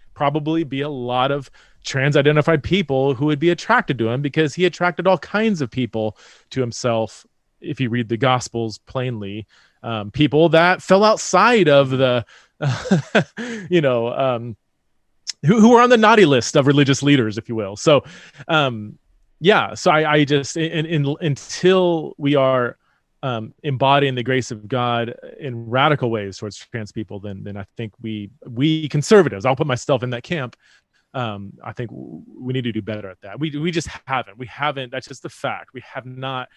be a lot of trans identified people who would be attracted to him, because he attracted all kinds of people to himself. If you read the Gospels plainly, people that fell outside of the, who were on the naughty list of religious leaders, if you will. So, so I just, until we are embodying the grace of God in radical ways towards trans people, then I think we conservatives, I'll put myself in that camp. I think we need to do better at that. We just haven't. That's just the fact. We have not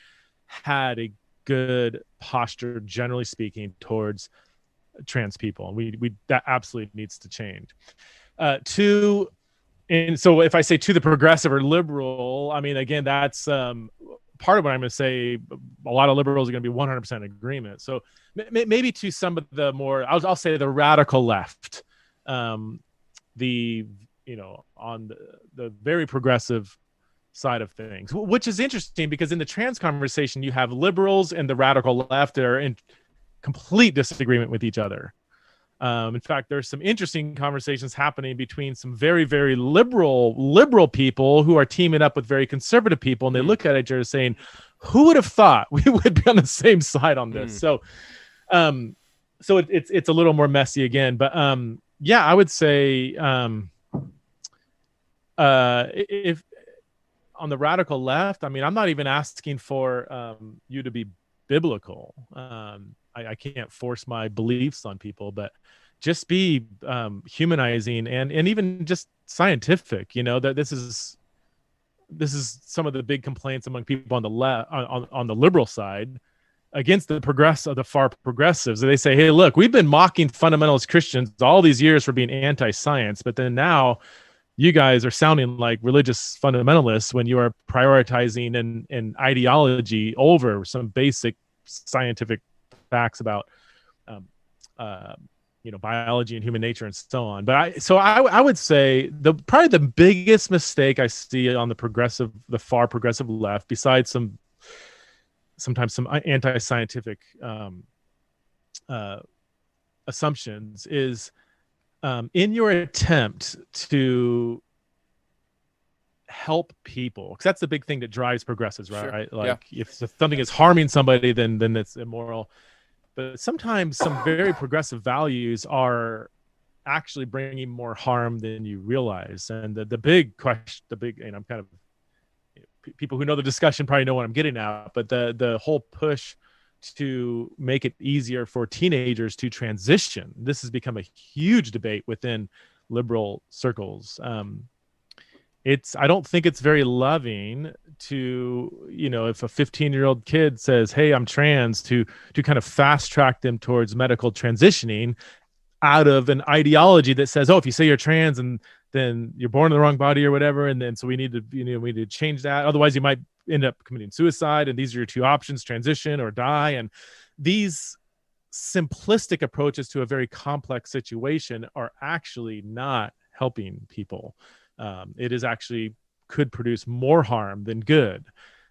had a good posture, generally speaking, towards trans people, and we that absolutely needs to change. And so if I say to the progressive or liberal, I mean, again, that's part of what I'm going to say. A lot of liberals are going to be 100% agreement. So maybe to some of the more, I'll say the radical left, on the very progressive side of things, which is interesting because in the trans conversation, you have liberals and the radical left that are in complete disagreement with each other. In fact, there's some interesting conversations happening between some very, very liberal people who are teaming up with very conservative people, and they look at each other saying, "Who would have thought we would be on the same side on this?" So, it's a little more messy again, but I would say if on the radical left, I mean, I'm not even asking for you to be biblical. I can't force my beliefs on people, but just be humanizing and even just scientific. That this is some of the big complaints among people on the left, on the liberal side, against the far progressives. They say, "Hey, look, we've been mocking fundamentalist Christians all these years for being anti-science, but then now you guys are sounding like religious fundamentalists when you are prioritizing an ideology over some basic scientific facts about biology and human nature and so on." But I would say probably the biggest mistake I see on the far progressive left, besides sometimes some anti-scientific assumptions, is in your attempt to help people, because that's the big thing that drives progressives, right? Sure. Like if something is harming somebody, then it's immoral. But sometimes some very progressive values are actually bringing more harm than you realize. And the big question, and I'm kind of, people who know the discussion probably know what I'm getting at, but the whole push to make it easier for teenagers to transition, this has become a huge debate within liberal circles. I don't think it's very loving to, if a 15-year-old kid says, "Hey, I'm trans," to kind of fast track them towards medical transitioning out of an ideology that says, "Oh, if you say you're trans and then you're born in the wrong body or whatever, and then so we need to change that. Otherwise, you might end up committing suicide, and these are your two options: transition or die." And these simplistic approaches to a very complex situation are actually not helping people. It is actually could produce more harm than good.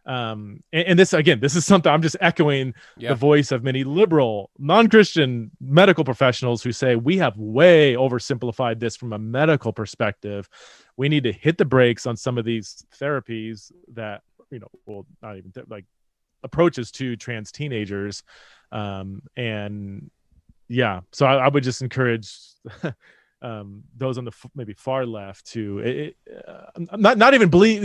And this is something I'm just echoing the voice of many liberal, non-Christian medical professionals who say we have way oversimplified this from a medical perspective. We need to hit the brakes on some of these therapies that, not even like approaches to trans teenagers. So I would just encourage those on the maybe far left to not even believe,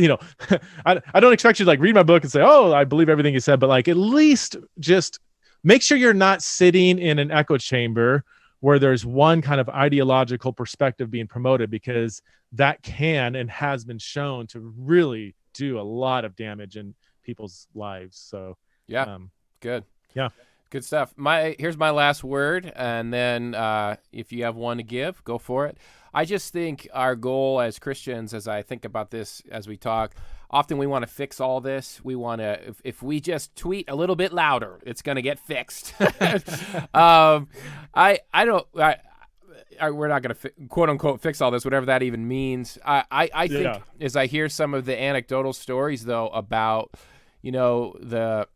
I don't expect you to like read my book and say, "Oh, I believe everything you said," but like at least just make sure you're not sitting in an echo chamber where there's one kind of ideological perspective being promoted, because that can and has been shown to really do a lot of damage in people's lives. So good. Yeah. Good stuff. Here's my last word, and then if you have one to give, go for it. I just think our goal as Christians, as I think about this as we talk, often we want to fix all this. We want to, if we just tweet a little bit louder, it's going to get fixed. We're not going to quote unquote fix all this, whatever that even means. I think as I hear some of the anecdotal stories though about, the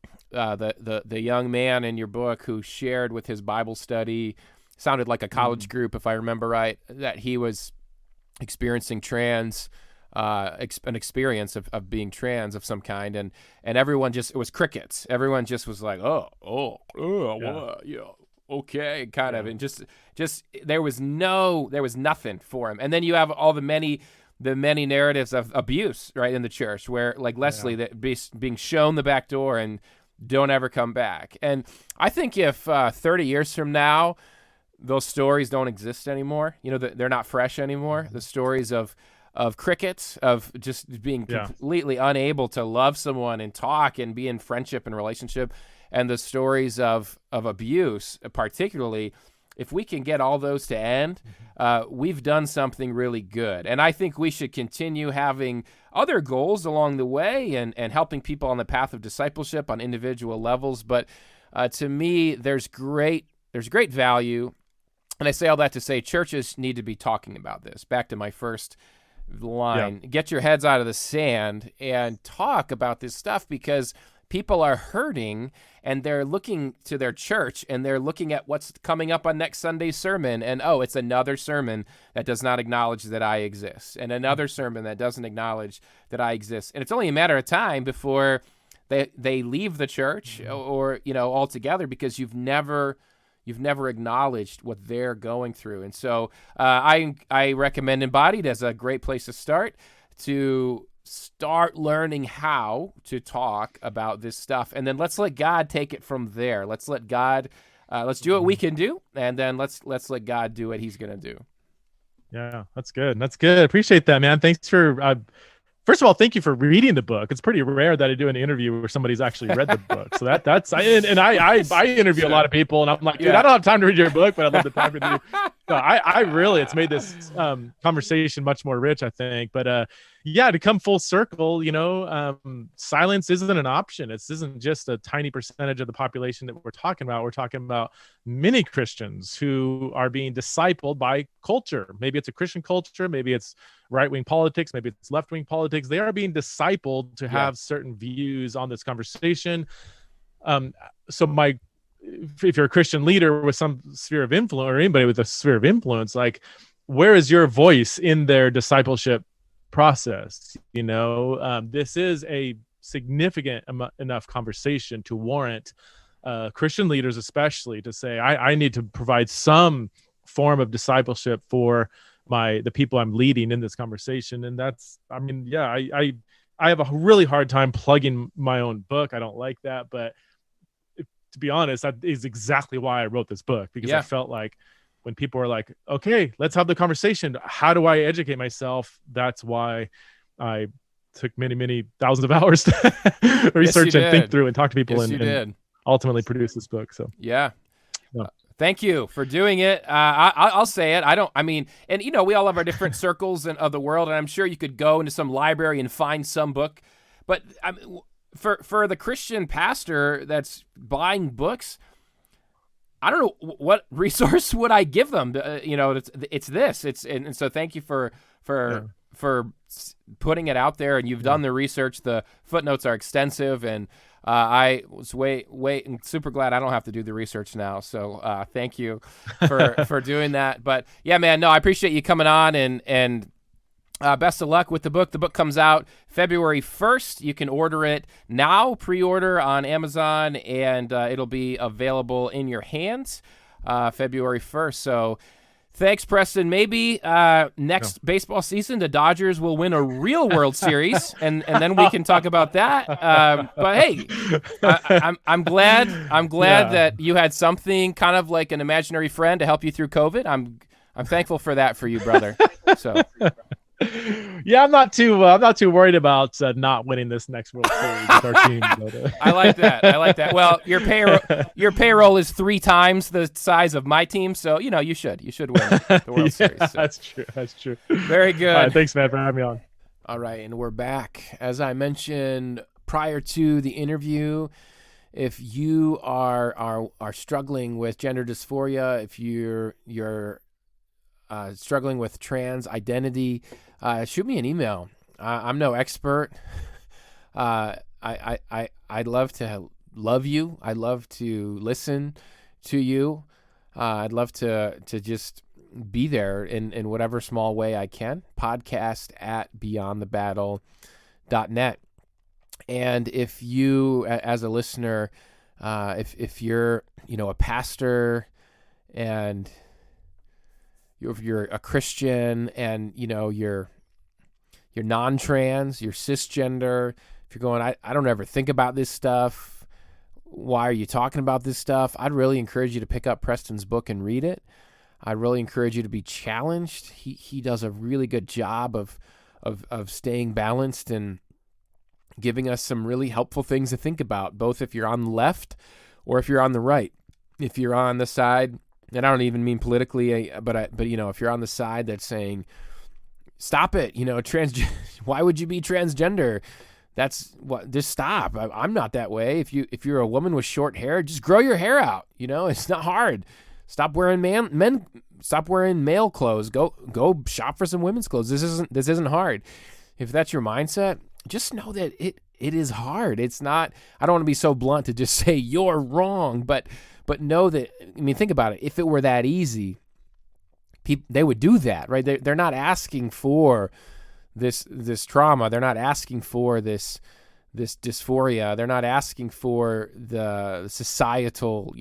young man in your book who shared with his Bible study, sounded like a college group, if I remember right, that he was experiencing trans an experience of being trans of some kind, and everyone it was crickets. Everyone just was like, okay, kind of, and just there was nothing for him. And then you have all the many narratives of abuse, right, in the church, where like Leslie that being shown the back door and don't ever come back. And I think if 30 years from now, those stories don't exist anymore, they're not fresh anymore. The stories of crickets, of just being completely unable to love someone and talk and be in friendship and relationship, and the stories of abuse, particularly, if we can get all those to end, we've done something really good. And I think we should continue having other goals along the way and helping people on the path of discipleship on individual levels. But to me, there's great value. And I say all that to say churches need to be talking about this. Back to my first line, get your heads out of the sand and talk about this stuff, because people are hurting and they're looking to their church and they're looking at what's coming up on next Sunday's sermon, and it's another sermon that does not acknowledge that I exist, and another sermon that doesn't acknowledge that I exist. And it's only a matter of time before they leave the church or altogether, because you've never acknowledged what they're going through. And so I recommend Embodied as a great place to start learning how to talk about this stuff. And then let's let God take it from there. Let's let God, let's do what we can do. And then let's let God do what he's going to do. Yeah, that's good. That's good. Appreciate that, man. Thanks for, first of all, thank you for reading the book. It's pretty rare that I do an interview where somebody's actually read the book. So I interview a lot of people, and I'm like, dude, I don't have time to read your book, but I'd love to talk with you. So I really, it's made this conversation much more rich, I think. But to come full circle, silence isn't an option. It isn't just a tiny percentage of the population that we're talking about. We're talking about many Christians who are being discipled by culture. Maybe it's a Christian culture, maybe it's right-wing politics, maybe it's left-wing politics. They are being discipled to have certain views on this conversation. So if you're a Christian leader with some sphere of influence, or anybody with a sphere of influence, like, where is your voice in their discipleship process? This is a significant enough conversation to warrant Christian leaders, especially, to say, I need to provide some form of discipleship for the people I'm leading in this conversation. And that's, I have a really hard time plugging my own book. I don't like that, but to be honest, that is exactly why I wrote this book, because I felt like when people are like, okay, let's have the conversation, how do I educate myself? That's why I took many, many thousands of hours to research and think through and talk to people and ultimately produce this book. So thank you for doing it. I'll say it. We all have our different circles of the world, and I'm sure you could go into some library and find some book, but for the Christian pastor that's buying books, I don't know what resource would I give them. It's this. And so thank you for putting it out there, and you've done the research. The footnotes are extensive, and I was super glad I don't have to do the research now. So thank you for doing that. But yeah, man, no, I appreciate you coming on, and best of luck with the book. The book comes out February 1st. You can order it now, pre-order on Amazon, and it'll be available in your hands February 1st. So thanks, Preston. Maybe next baseball season, the Dodgers will win a real World Series, and then we can talk about that. But hey, I'm glad that you had something kind of like an imaginary friend to help you through COVID. I'm thankful for that for you, brother. So. Yeah, I'm not too worried about not winning this next World Series with our team. But, I like that. Well, your payroll is 3 times the size of my team, so you should win the World Series. So. That's true. Very good. All right, thanks, man, for having me on. All right, and we're back. As I mentioned prior to the interview, if you are struggling with gender dysphoria, if you're struggling with trans identity, shoot me an email. I'm no expert. I'd love to love you. I'd love to listen to you. I'd love to just be there in whatever small way I can. Podcast at beyondthebattle.net. And if you, as a listener, if you're, a pastor, and if you're a Christian, and you're non-trans, you're cisgender, if you're going, I don't ever think about this stuff, why are you talking about this stuff? I'd really encourage you to pick up Preston's book and read it. I'd really encourage you to be challenged. He does a really good job of staying balanced and giving us some really helpful things to think about, both if you're on the left or if you're on the right. If you're on the side, and I don't even mean politically, but if you're on the side that's saying, stop it, why would you be transgender? That's what. Just stop. I'm not that way. If you're a woman with short hair, just grow your hair out. It's not hard. Stop wearing Stop wearing male clothes. Go shop for some women's clothes. This isn't hard. If that's your mindset, just know that it is hard. It's not. I don't want to be so blunt to just say you're wrong, but know that. Think about it. If it were that easy, they would do that, right? They're not asking for this trauma. They're not asking for this dysphoria. They're not asking for the societal,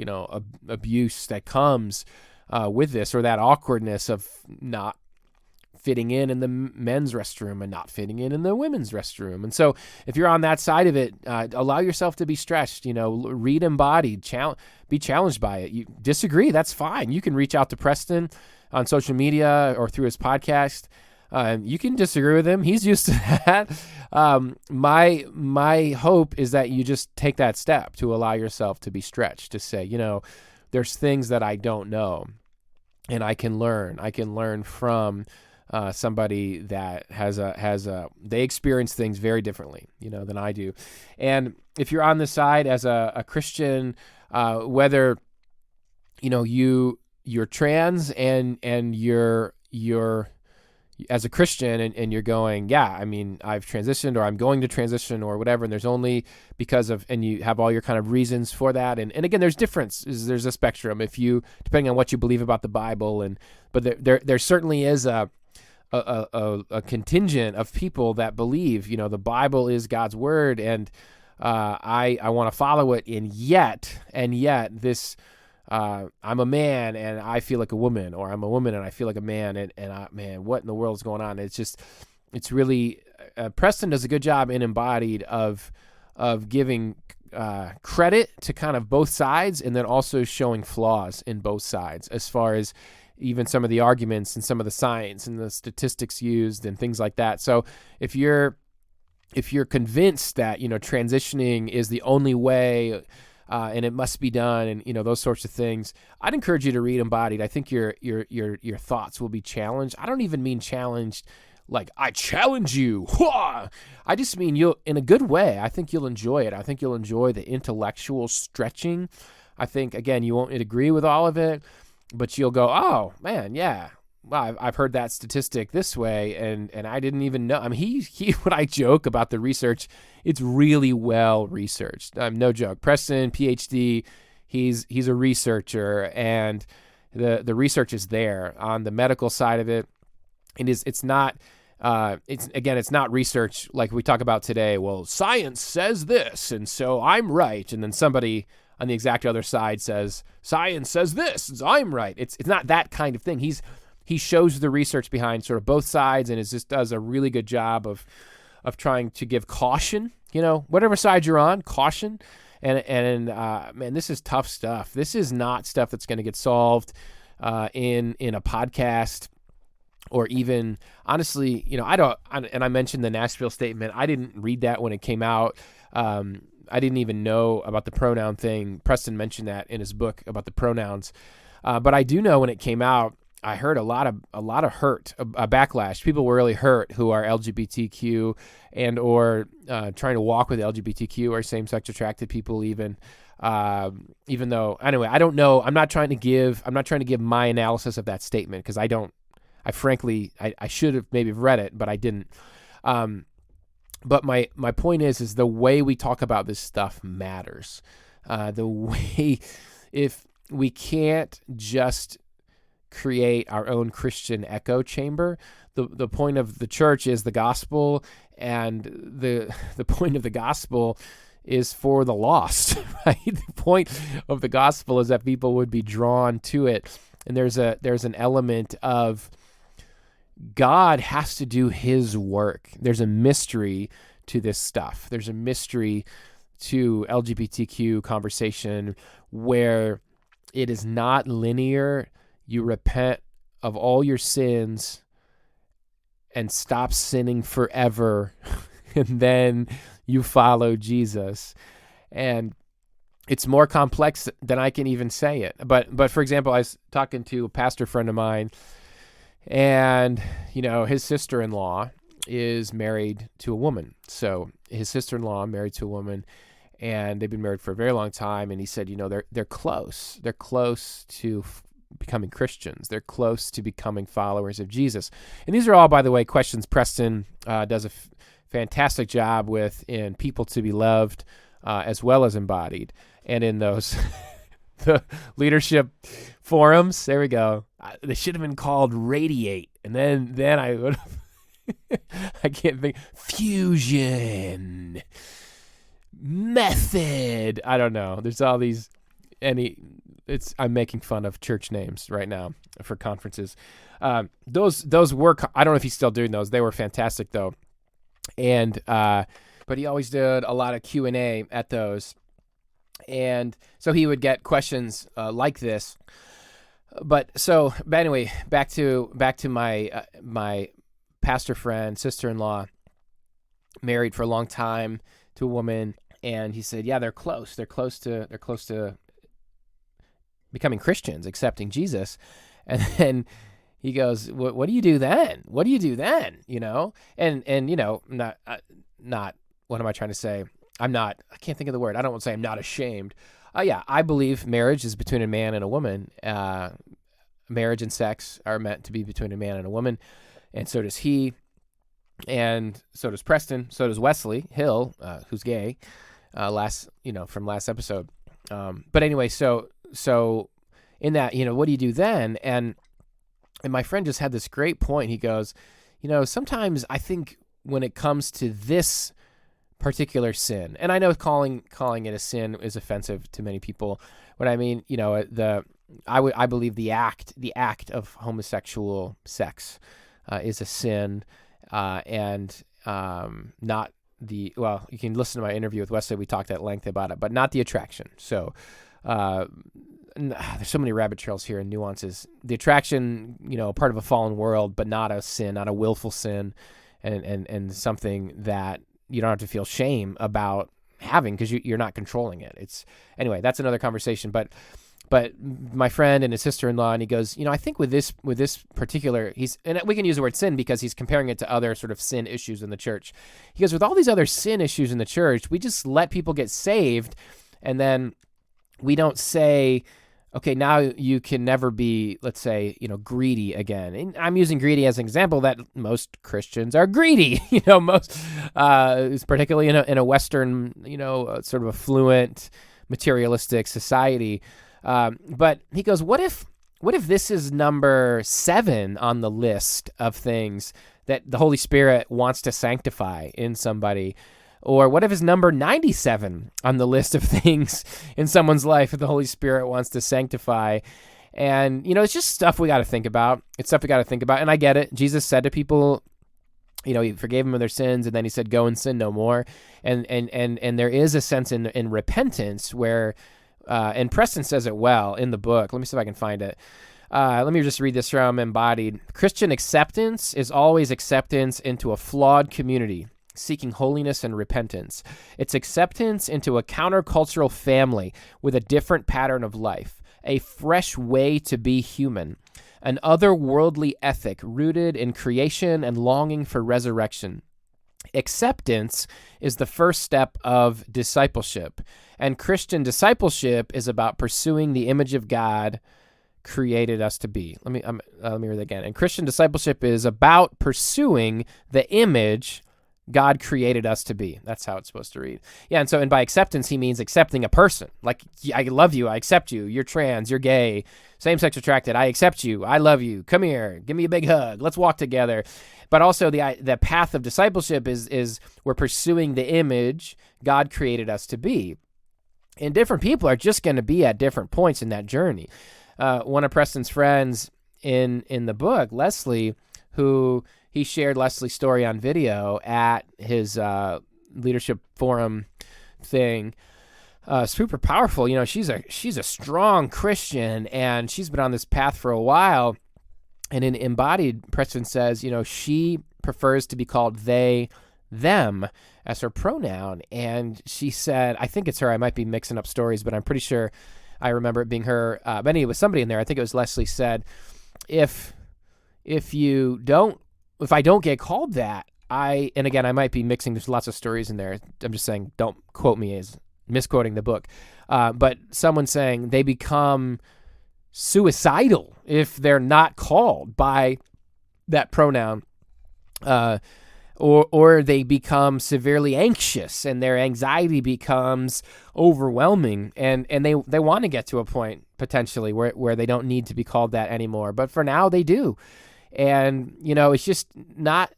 abuse that comes with this, or that awkwardness of not fitting in the men's restroom and not fitting in the women's restroom. And so if you're on that side of it, allow yourself to be stretched, read Embodied, be challenged by it. You disagree, that's fine. You can reach out to Preston on social media or through his podcast. You can disagree with him. He's used to that. My hope is that you just take that step to allow yourself to be stretched, to say, there's things that I don't know, and I can learn. I can learn from somebody that they experience things very differently, than I do. And if you're on the side as a Christian, whether you're trans and you're as a Christian and you're going, I've transitioned, or I'm going to transition, or whatever, and there's only because of, and you have all your kind of reasons for that. And again, there's differences. There's a spectrum depending on what you believe about the Bible, but there certainly is a contingent of people that believe, the Bible is God's word, and I want to follow it, and yet this, I'm a man and I feel like a woman, or I'm a woman and I feel like a man, man, what in the world is going on? It's really, Preston does a good job in Embodied of giving credit to kind of both sides, and then also showing flaws in both sides, as far as even some of the arguments and some of the science and the statistics used and things like that. So if you're convinced that, transitioning is the only way, and it must be done, and those sorts of things, I'd encourage you to read Embodied. I think your thoughts will be challenged. I don't even mean challenged like I challenge you. I just mean you'll, in a good way. I think you'll enjoy it. I think you'll enjoy the intellectual stretching. I think, again, you won't agree with all of it, but you'll go, oh man, yeah. Well, I've heard that statistic this way, and I didn't even know. When I joke about the research, it's really well researched. No joke. Preston, Ph.D., he's a researcher, and the research is there on the medical side of it. It's not research like we talk about today. Well, science says this, and so I'm right, and then somebody on the exact other side says science says this, so I'm right. It's not that kind of thing. He shows the research behind sort of both sides, and just does a really good job of trying to give caution, whatever side you're on, caution. And man, this is tough stuff. This is not stuff that's going to get solved in a podcast, or even, honestly, I mentioned the Nashville statement. I didn't read that when it came out. I didn't even know about the pronoun thing. Preston mentioned that in his book about the pronouns. But I do know when it came out, I heard a lot of hurt, a backlash. People were really hurt who are LGBTQ or trying to walk with LGBTQ or same-sex attracted people, even though, anyway, I don't know. I'm not trying to give my analysis of that statement, because I frankly should have maybe read it, but I didn't. But my point is the way we talk about this stuff matters. The way, if we can't just create our own Christian echo chamber. The point of the church is the gospel, and the point of the gospel is for the lost, right? The point of the gospel is that people would be drawn to it. And there's an element of God has to do his work. There's a mystery to this stuff. There's a mystery to LGBTQ conversation where it is not linear. You repent of all your sins and stop sinning forever, and then you follow Jesus. And it's more complex than I can even say it. But for example, I was talking to a pastor friend of mine, and his sister-in-law is married to a woman. So his sister-in-law married to a woman, and they've been married for a very long time. And he said, they're close. They're close to becoming Christians. They're close to becoming followers of Jesus. And these are all, by the way, questions Preston does a fantastic job with in People to Be Loved, as well as Embodied, and in those the leadership forums. There we go. They should have been called Radiate, and then I would have I can't think. Fusion Method. I don't know. There's all these. I'm making fun of church names right now for conferences. Those were. I don't know if he's still doing those. They were fantastic though, and but he always did a lot of Q&A at those, and so he would get questions like this. But anyway, back to my my pastor friend, sister-in-law, married for a long time to a woman, and he said, yeah, they're close. They're close to becoming Christians, accepting Jesus. And then he goes, what do you do then? What do you do then? Not what am I trying to say? I can't think of the word. I don't want to say I'm not ashamed. Yeah, I believe marriage is between a man and a woman. Marriage and sex are meant to be between a man and a woman. And so does he. And so does Preston. So does Wesley Hill, who's gay, from last episode. But anyway, so in that, what do you do then? And my friend just had this great point. He goes, sometimes I think when it comes to this particular sin, and I know calling it a sin is offensive to many people. What I mean, I believe the act of homosexual sex is a sin, and not the, well, you can listen to my interview with Wesley. We talked at length about it, but not the attraction. So there's so many rabbit trails here and nuances. The attraction, part of a fallen world, but not a sin, not a willful sin, and something that you don't have to feel shame about having because you're not controlling it. Anyway, that's another conversation. But my friend and his sister-in-law, and he goes, I think with this particular, and we can use the word sin because he's comparing it to other sort of sin issues in the church. He goes, with all these other sin issues in the church, we just let people get saved, and then we don't say, okay, now you can never be, let's say, greedy again. And I'm using greedy as an example that most Christians are greedy, most, particularly in a Western, sort of affluent, materialistic society. But he goes, what if this is number 7 on the list of things that the Holy Spirit wants to sanctify in somebody? Or what if it's number 97 on the list of things in someone's life that the Holy Spirit wants to sanctify? And, it's just stuff we got to think about. It's stuff we got to think about. And I get it. Jesus said to people, he forgave them of their sins, and then he said, go and sin no more. And there is a sense in repentance where, and Preston says it well in the book. Let me see if I can find it. Let me just read this from Embodied. Christian acceptance is always acceptance into a flawed community, seeking holiness and repentance. It's acceptance into a countercultural family with a different pattern of life, a fresh way to be human, an otherworldly ethic rooted in creation and longing for resurrection. Acceptance is the first step of discipleship, and Christian discipleship is about pursuing the image of God created us to be. Let me read that again. And Christian discipleship is about pursuing the image God created us to be. That's how it's supposed to read. Yeah, and by acceptance, he means accepting a person. Like, I love you, I accept you, you're trans, you're gay, same-sex attracted, I accept you, I love you, come here, give me a big hug, let's walk together. But also the path of discipleship is we're pursuing the image God created us to be. And different people are just going to be at different points in that journey. One of Preston's friends in the book, Leslie, who he shared Leslie's story on video at his leadership forum thing. Super powerful. You know, she's a strong Christian, and she's been on this path for a while. And in Embodied, Preston says, you know, she prefers to be called they, them as her pronoun. And she said, I think it's her. I might be mixing up stories, but I'm pretty sure I remember it being her. But anyway, it was somebody in there. I think it was Leslie said, if I don't get called that, and again, I might be mixing, there's lots of stories in there. I'm just saying, don't quote me as misquoting the book. But someone saying they become suicidal if they're not called by that pronoun, or they become severely anxious and their anxiety becomes overwhelming, and they want to get to a point potentially where they don't need to be called that anymore. But for now they do. And, you know, it's just not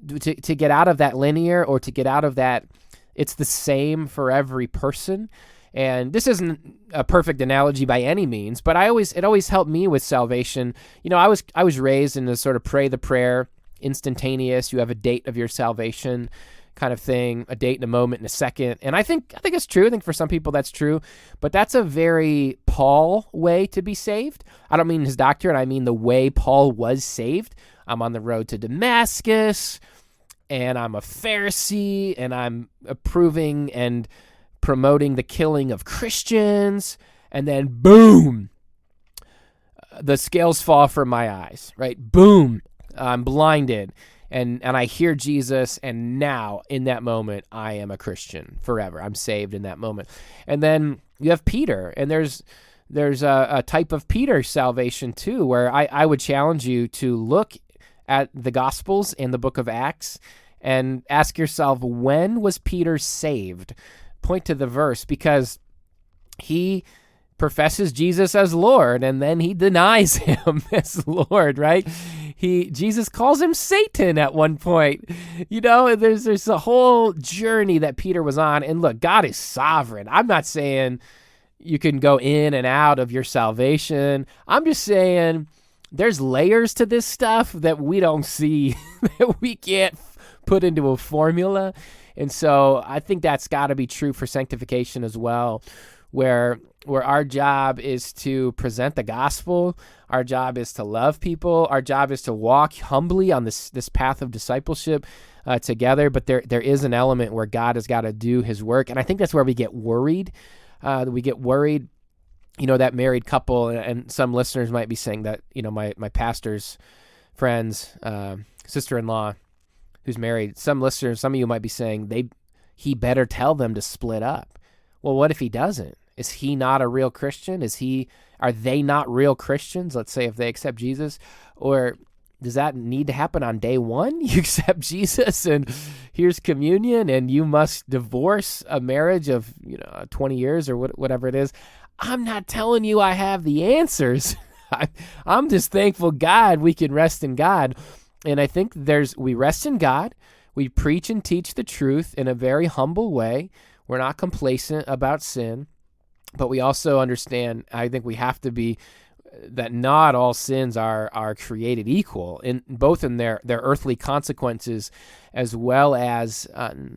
to get out of that linear or to get out of that. It's the same for every person. And this isn't a perfect analogy by any means, but it always helped me with salvation. You know, I was raised in the sort of pray the prayer, instantaneous. You have a date of your salvation kind of thing, a date and a moment and a second. And I think it's true. I think for some people that's true, but that's a very Paul way to be saved. I don't mean his doctrine. I mean the way Paul was saved. I'm on the road to Damascus, and I'm a Pharisee, and I'm approving and promoting the killing of Christians, and then boom, the scales fall from my eyes, right? Boom, I'm blinded, and I hear Jesus, and now in that moment, I am a Christian forever. I'm saved in that moment. And then you have Peter, and there's a type of Peter salvation too, where I would challenge you to look at the Gospels and the book of Acts and ask yourself, when was Peter saved? Point to the verse, because he professes Jesus as Lord, and then he denies him as Lord, right? Jesus calls him Satan at one point. You know, there's a whole journey that Peter was on. And look, God is sovereign. I'm not saying you can go in and out of your salvation. I'm just saying there's layers to this stuff that we don't see, that we can't put into a formula. And so I think that's got to be true for sanctification as well, where our job is to present the gospel, our job is to love people, our job is to walk humbly on this path of discipleship together. But there is an element where God has got to do his work, and I think that's where we get worried. You know, that married couple, and some listeners might be saying that, you know, my pastor's friend's sister-in-law who's married, some listeners, some of you might be saying he better tell them to split up. Well, what if he doesn't? Is he not a real Christian? Are they not real Christians? Let's say if they accept Jesus, or does that need to happen on day one? You accept Jesus and here's communion, and you must divorce a marriage of 20 years or whatever it is. I'm not telling you I have the answers. I'm just thankful we can rest in God. And I think we rest in God. We preach and teach the truth in a very humble way. We're not complacent about sin, but we also understand, I think we have to be, that not all sins are created equal, both in their earthly consequences, as well as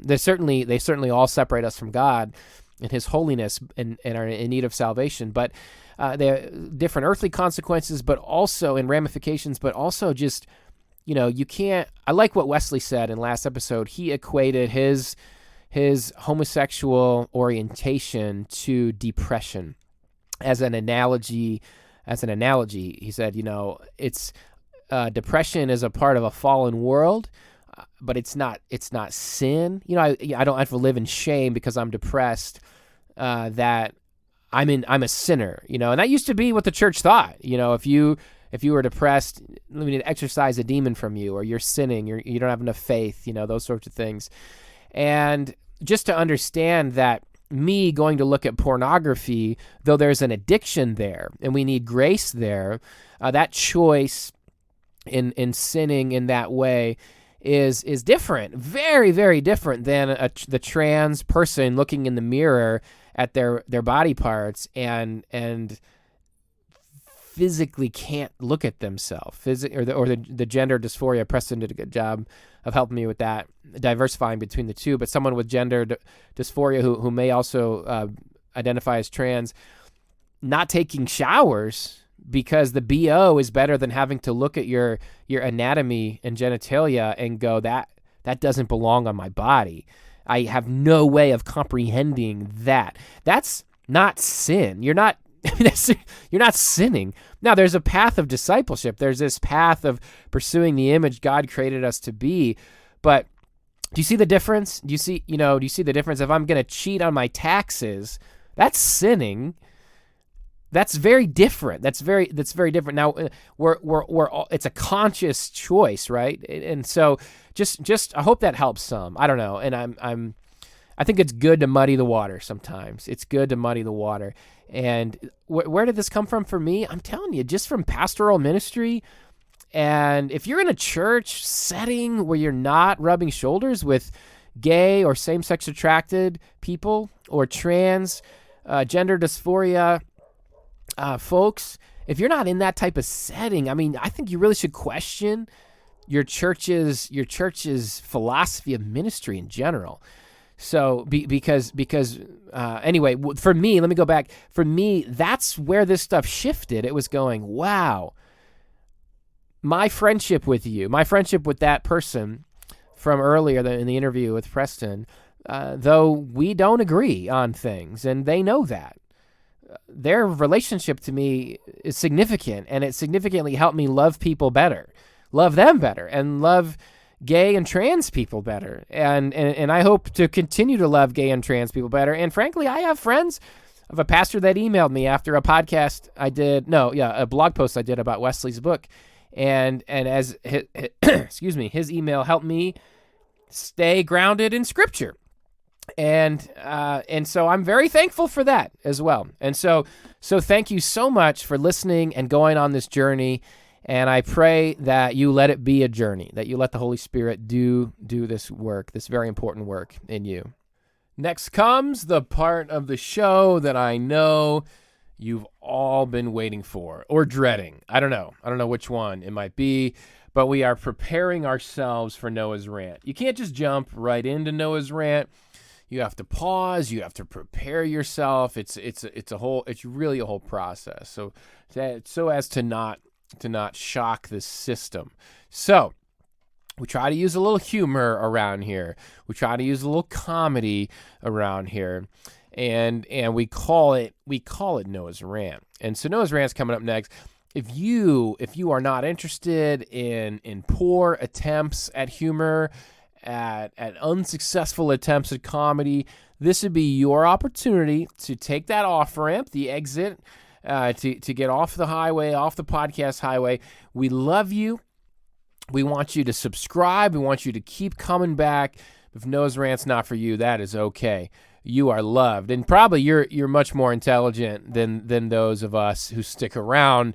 they certainly all separate us from God and his holiness and are in need of salvation. But they're different earthly consequences, but also in ramifications, but also just, you can't. I like what Wesley said in last episode. He equated his homosexual orientation to depression as an analogy. He said, it's depression is a part of a fallen world, but it's not sin. I don't have to live in shame because I'm depressed, that I'm a sinner, and that used to be what the church thought. if you were depressed, we need to exorcise a demon from you, or you're sinning, you don't have enough faith, those sorts of things. And just to understand that me going to look at pornography, though there's an addiction there and we need grace there, that choice in sinning in that way is different, very, very different than the trans person looking in the mirror at their body parts and physically can't look at themselves, or the gender dysphoria. Preston did a good job of helping me with that, diversifying between the two. But someone with gender dysphoria who may also identify as trans, not taking showers because the BO is better than having to look at your anatomy and genitalia and go, that doesn't belong on my body. I have no way of comprehending that. That's not sin. You're not sinning. Now, there's a path of discipleship. There's this path of pursuing the image God created us to be. But do you see the difference? Do you see the difference? If I'm going to cheat on my taxes, that's sinning. That's very different. That's very different. Now, it's a conscious choice, right? And so just I hope that helps some. I don't know. And I think it's good to muddy the water sometimes. It's good to muddy the water. And where did this come from for me? I'm telling you, just from pastoral ministry. And if you're in a church setting where you're not rubbing shoulders with gay or same-sex attracted people or trans, gender dysphoria folks, if you're not in that type of setting, I think you really should question your church's philosophy of ministry in general. So because anyway, for me, let me go back. For me, that's where this stuff shifted. It was going, wow, my friendship with you, my friendship with that person from earlier in the interview with Preston, though we don't agree on things, and they know that, their relationship to me is significant, and it significantly helped me love people better, love them better, and love gay and trans people better. And I hope to continue to love gay and trans people better. And frankly, I have friends of a pastor that emailed me after a podcast a blog post I did about Wesley's book. And as his, his email helped me stay grounded in Scripture. And so I'm very thankful for that as well. And so thank you so much for listening and going on this journey. And I pray that you let it be a journey, that you let the Holy Spirit do this work, this very important work in you. Next comes the part of the show that I know you've all been waiting for or dreading. I don't know which one it might be, but we are preparing ourselves for Noah's rant. You can't just jump right into Noah's rant. You have to pause. You have to prepare yourself. It's really a whole process. So as to not shock the system. So we try to use a little humor around here. We try to use a little comedy around here, and we call it Noah's rant. And so Noah's rant's coming up next. If you are not interested in poor attempts at humor, at unsuccessful attempts at comedy, this would be your opportunity to take that off ramp, the exit, to get off the highway, off the podcast highway. We love you. We want you to subscribe. We want you to keep coming back. If Noah's rant's not for you, that is okay. You are loved, and probably you're much more intelligent than those of us who stick around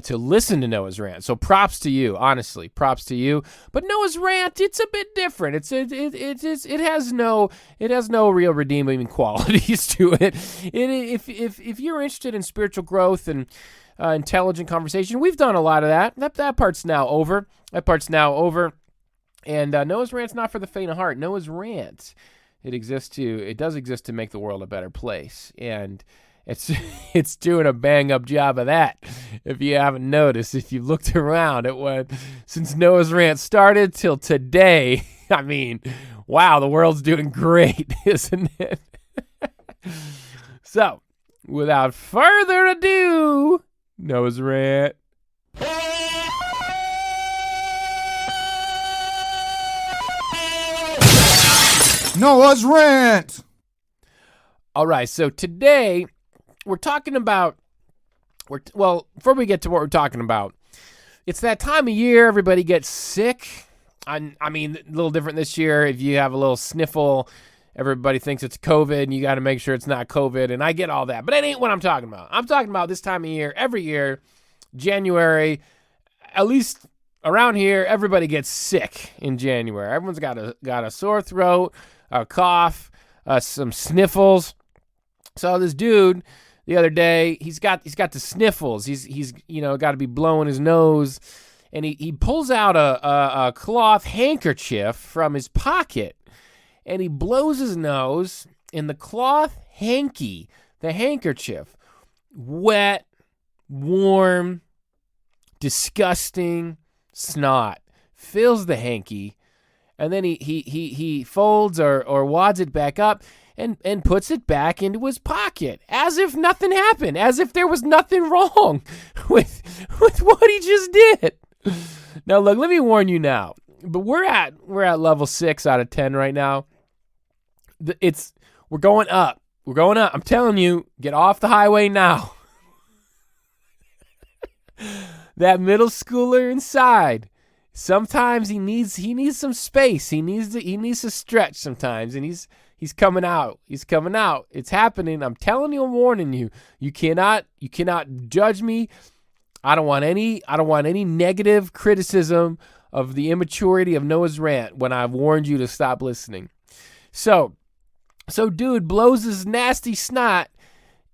to listen to Noah's rant. So props to you, honestly, props to you. But Noah's rant, it's a bit different. It has no real redeeming qualities to it. If you're interested in spiritual growth and intelligent conversation, we've done a lot of that. That part's now over. And Noah's rant's not for the faint of heart. Noah's rant, it does exist to make the world a better place, and it's doing a bang up job of that. If you haven't noticed, if you've looked around at what since Noah's rant started till today, wow, the world's doing great, isn't it? So, without further ado, Noah's rant. Noah's rant. All right, so today we're talking about, before we get to what we're talking about, it's that time of year everybody gets sick. I mean, a little different this year. If you have a little sniffle, everybody thinks it's COVID, and you got to make sure it's not COVID, and I get all that. But that ain't what I'm talking about. I'm talking about this time of year, every year, January, at least around here, everybody gets sick in January. Everyone's got a sore throat, a cough, some sniffles. So this dude the other day, he's got the sniffles. He's got to be blowing his nose, and he pulls out a cloth handkerchief from his pocket, and he blows his nose in the cloth hanky, the handkerchief, wet, warm, disgusting snot fills the hanky, and then he folds or wads it back up and puts it back into his pocket as if nothing happened, as if there was nothing wrong with what he just did. Now look, let me warn you now, but we're at level 6 out of 10 right now. We're going up. I'm telling you, get off the highway now. That middle schooler inside, sometimes he needs some space. He needs to stretch sometimes, and he's coming out. He's coming out. It's happening. I'm telling you, I'm warning you. You cannot judge me. I don't want any negative criticism of the immaturity of Noah's rant when I've warned you to stop listening. So dude blows his nasty snot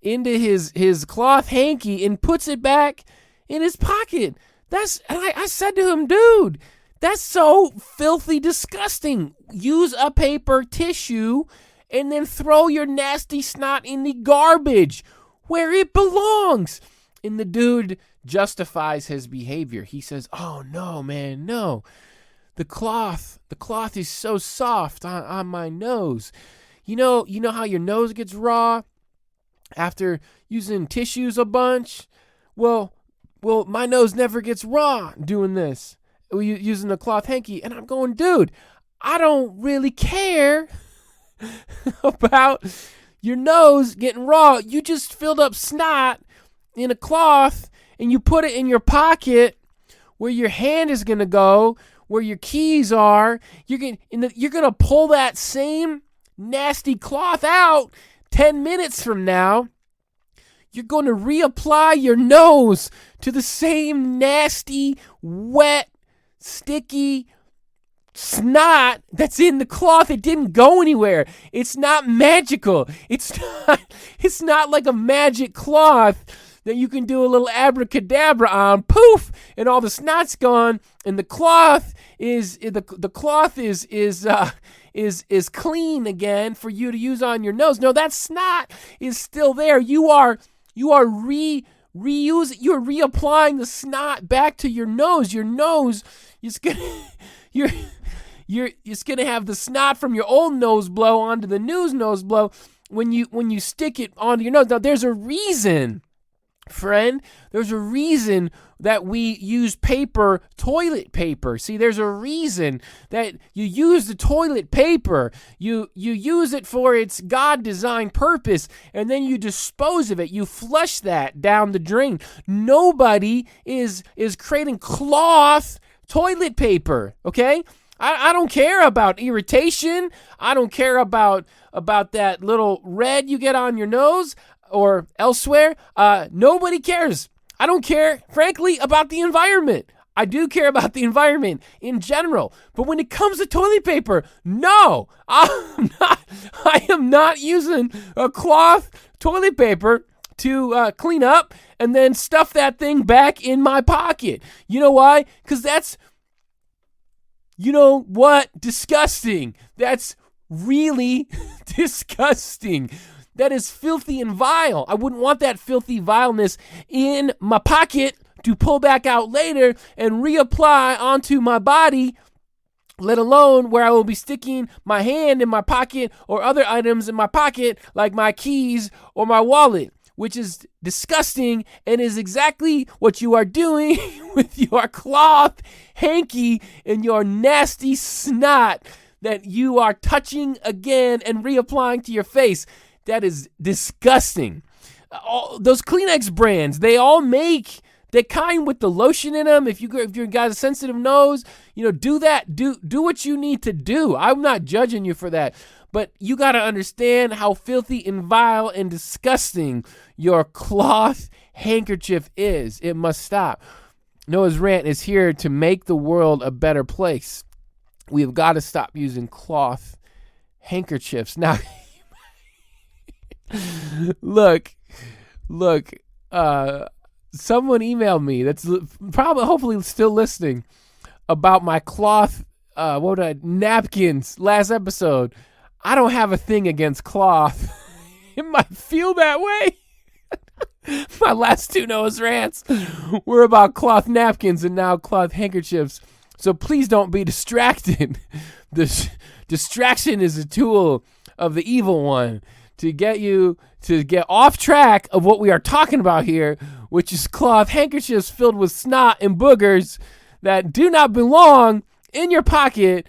into his cloth hanky and puts it back in his pocket. I said to him, dude, that's so filthy disgusting. Use a paper tissue and then throw your nasty snot in the garbage where it belongs. And the dude justifies his behavior. He says, oh no, man, no. The cloth is so soft on my nose. You know how your nose gets raw after using tissues a bunch? Well, my nose never gets raw doing this, using the cloth hanky. And I'm going, dude, I don't really care about your nose getting raw. You just filled up snot in a cloth and you put it in your pocket where your hand is going to go, where your keys are. You're going to pull that same nasty cloth out 10 minutes from now. You're going to reapply your nose to the same nasty, wet, sticky snot that's in the cloth. It didn't go anywhere. It's not magical. It's not like a magic cloth that you can do a little abracadabra on, poof, and all the snot's gone, and the cloth is clean again for you to use on your nose. No, that snot is still there. You're reapplying the snot back to your nose. Your nose is you're gonna have the snot from your old nose blow onto the new nose blow when you stick it onto your nose. Now there's a reason, friend. There's a reason that we use toilet paper. See, there's a reason that you use the toilet paper. You use it for its God-designed purpose, and then you dispose of it. You flush that down the drain. Nobody is creating cloth toilet paper, okay? I don't care about irritation. I don't care about that little red you get on your nose or elsewhere. Nobody cares. I don't care, frankly, about the environment. I do care about the environment in general. But when it comes to toilet paper, no, I am not using a cloth toilet paper to clean up and then stuff that thing back in my pocket. You know why? Because that's, you know what? Disgusting. That's really disgusting. That is filthy and vile. I wouldn't want that filthy vileness in my pocket to pull back out later and reapply onto my body, let alone where I will be sticking my hand in my pocket or other items in my pocket like my keys or my wallet, which is disgusting and is exactly what you are doing with your cloth hanky and your nasty snot that you are touching again and reapplying to your face. That is disgusting. Those Kleenex brands, they all make The kind with the lotion in them. If you got a sensitive nose, do that. Do what you need to do. I'm not judging you for that. But you got to understand how filthy and vile and disgusting your cloth handkerchief is. It must stop. Noah's Rant is here to make the world a better place. We have got to stop using cloth handkerchiefs. Now, look, someone emailed me that's hopefully still listening about my cloth, napkins last episode. I don't have a thing against cloth. It might feel that way. My last two Noah's Rants were about cloth napkins and now cloth handkerchiefs. So please don't be distracted. Distraction is a tool of the evil one to get you to get off track of what we are talking about here, which is cloth handkerchiefs filled with snot and boogers that do not belong in your pocket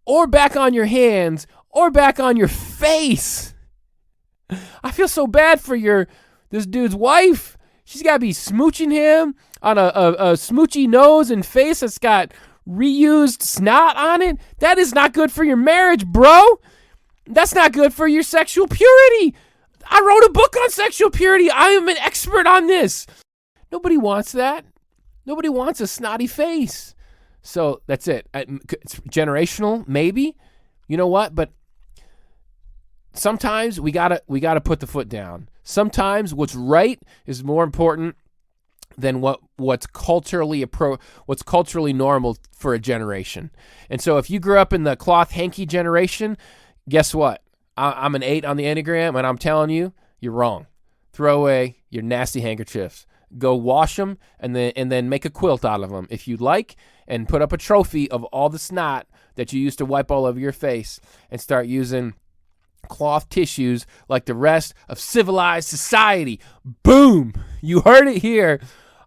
or back on your hands or back on your face. I feel so bad for this dude's wife. She's got to be smooching him on a smoochy nose and face that's got reused snot on it. That is not good for your marriage, bro. That's not good for your sexual purity. I wrote a book on sexual purity. I am an expert on this. Nobody wants that. Nobody wants a snotty face. So that's it. It's generational, maybe. You know what? But sometimes we gotta put the foot down. Sometimes what's right is more important than what's culturally normal for a generation. And so if you grew up in the cloth hanky generation, guess what? I'm an 8 on the Enneagram, and I'm telling you, you're wrong. Throw away your nasty handkerchiefs. Go wash them and then make a quilt out of them if you'd like, and put up a trophy of all the snot that you used to wipe all over your face, and start using cloth tissues like the rest of civilized society. Boom! You heard it here.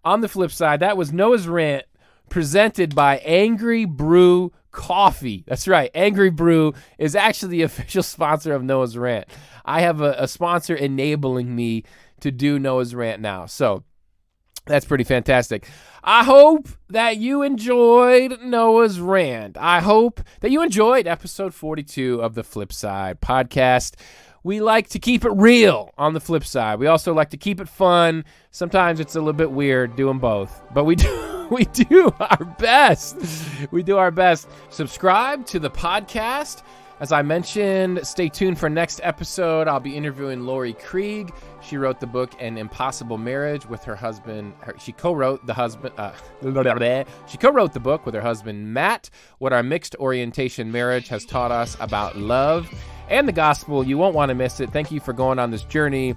On the flip side, that was Noah's Rant presented by Angry Brew Coffee. That's right. Angry Brew is actually the official sponsor of Noah's Rant. I have a sponsor enabling me to do Noah's Rant now. So that's pretty fantastic. I hope that you enjoyed Noah's Rant. I hope that you enjoyed episode 42 of the Flip Side podcast. We like to keep it real on the flip side. We also like to keep it fun. Sometimes it's a little bit weird doing both, but we do our best. We do our best. Subscribe to the podcast. As I mentioned, stay tuned for next episode. I'll be interviewing Lori Krieg. She wrote the book An Impossible Marriage with her husband. She co-wrote the book with her husband, Matt, What Our Mixed Orientation Marriage Has Taught Us About Love and the Gospel. You won't want to miss it. Thank you for going on this journey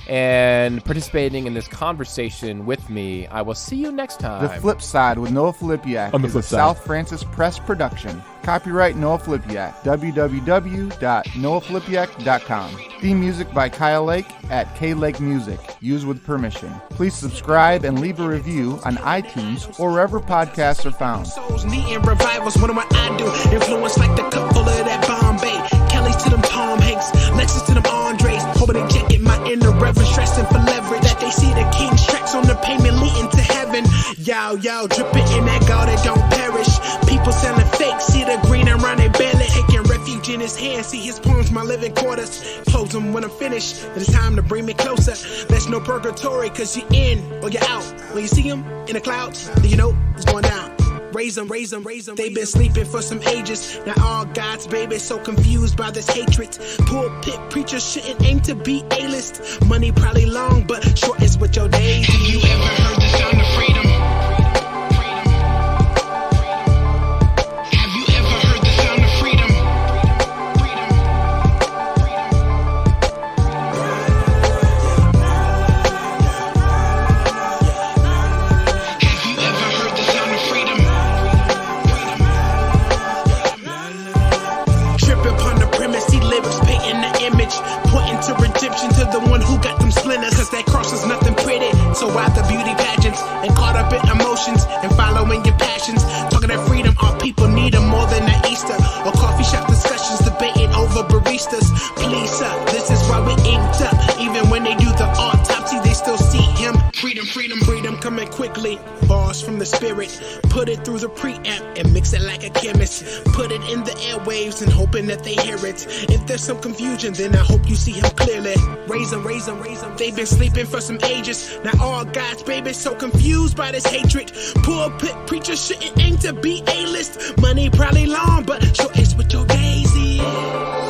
and participating in this conversation with me. I will see you next time. The Flip Side with Noah Filipiak is a South Francis Press production. Copyright Noah Filipiak. www.noahfilipiak.com. Theme music by Kyle Lake at K-Lake Music. Used with permission. Please subscribe and leave a review on iTunes or wherever podcasts are found. Souls needing revivals, what do I do? Influence like the cup full of that Bombay. Kelly's to them Tom Hanks, Lexus to them Andres. Hoping they can't get my inner reverence, stressing for leverage. That they see the king's tracks on the pavement leading to heaven. Yow, dripping in that God that don't perish. People selling fake, see the green around their belly. Taking refuge in his hand, see his palms, my living quarters. Close them when I'm finished, it's time to bring me closer. There's no purgatory, cause you're in or you're out. When you see him in the clouds, then you know it's going down. Raise them. They've been sleeping for some ages. Now all God's babies so confused by this hatred. Pulpit preachers shouldn't aim to be A-list. Money probably long, but short is with your days. Have you ever heard the sound of freedom? Have you ever heard the sound of freedom? Have you ever heard the sound of freedom? Tripping upon the premise, see lyrics painting the image, pointing to redemption to the one who got them splinters. Cause that cross is nothing pretty, so why the beauty pageants and caught up in emotions and following your passions. Talking that freedom, our people need them more than that Easter or coffee shop discussions debating over baristas. Please sir, this is why we inked up. Even when they do the autopsy, they still see him. Freedom coming quickly. Bars from the spirit, put it through the preamp and mix it like a chemist. Put it in the airwaves and hoping that they hear it. If there's some confusion, then I hope you see him clearly. Raise them. They've been sleeping for some ages. Now all God's babies so confused by this hatred. Pulpit preachers shouldn't aim to be A-list. Money probably long, but sure it's what your gaze is.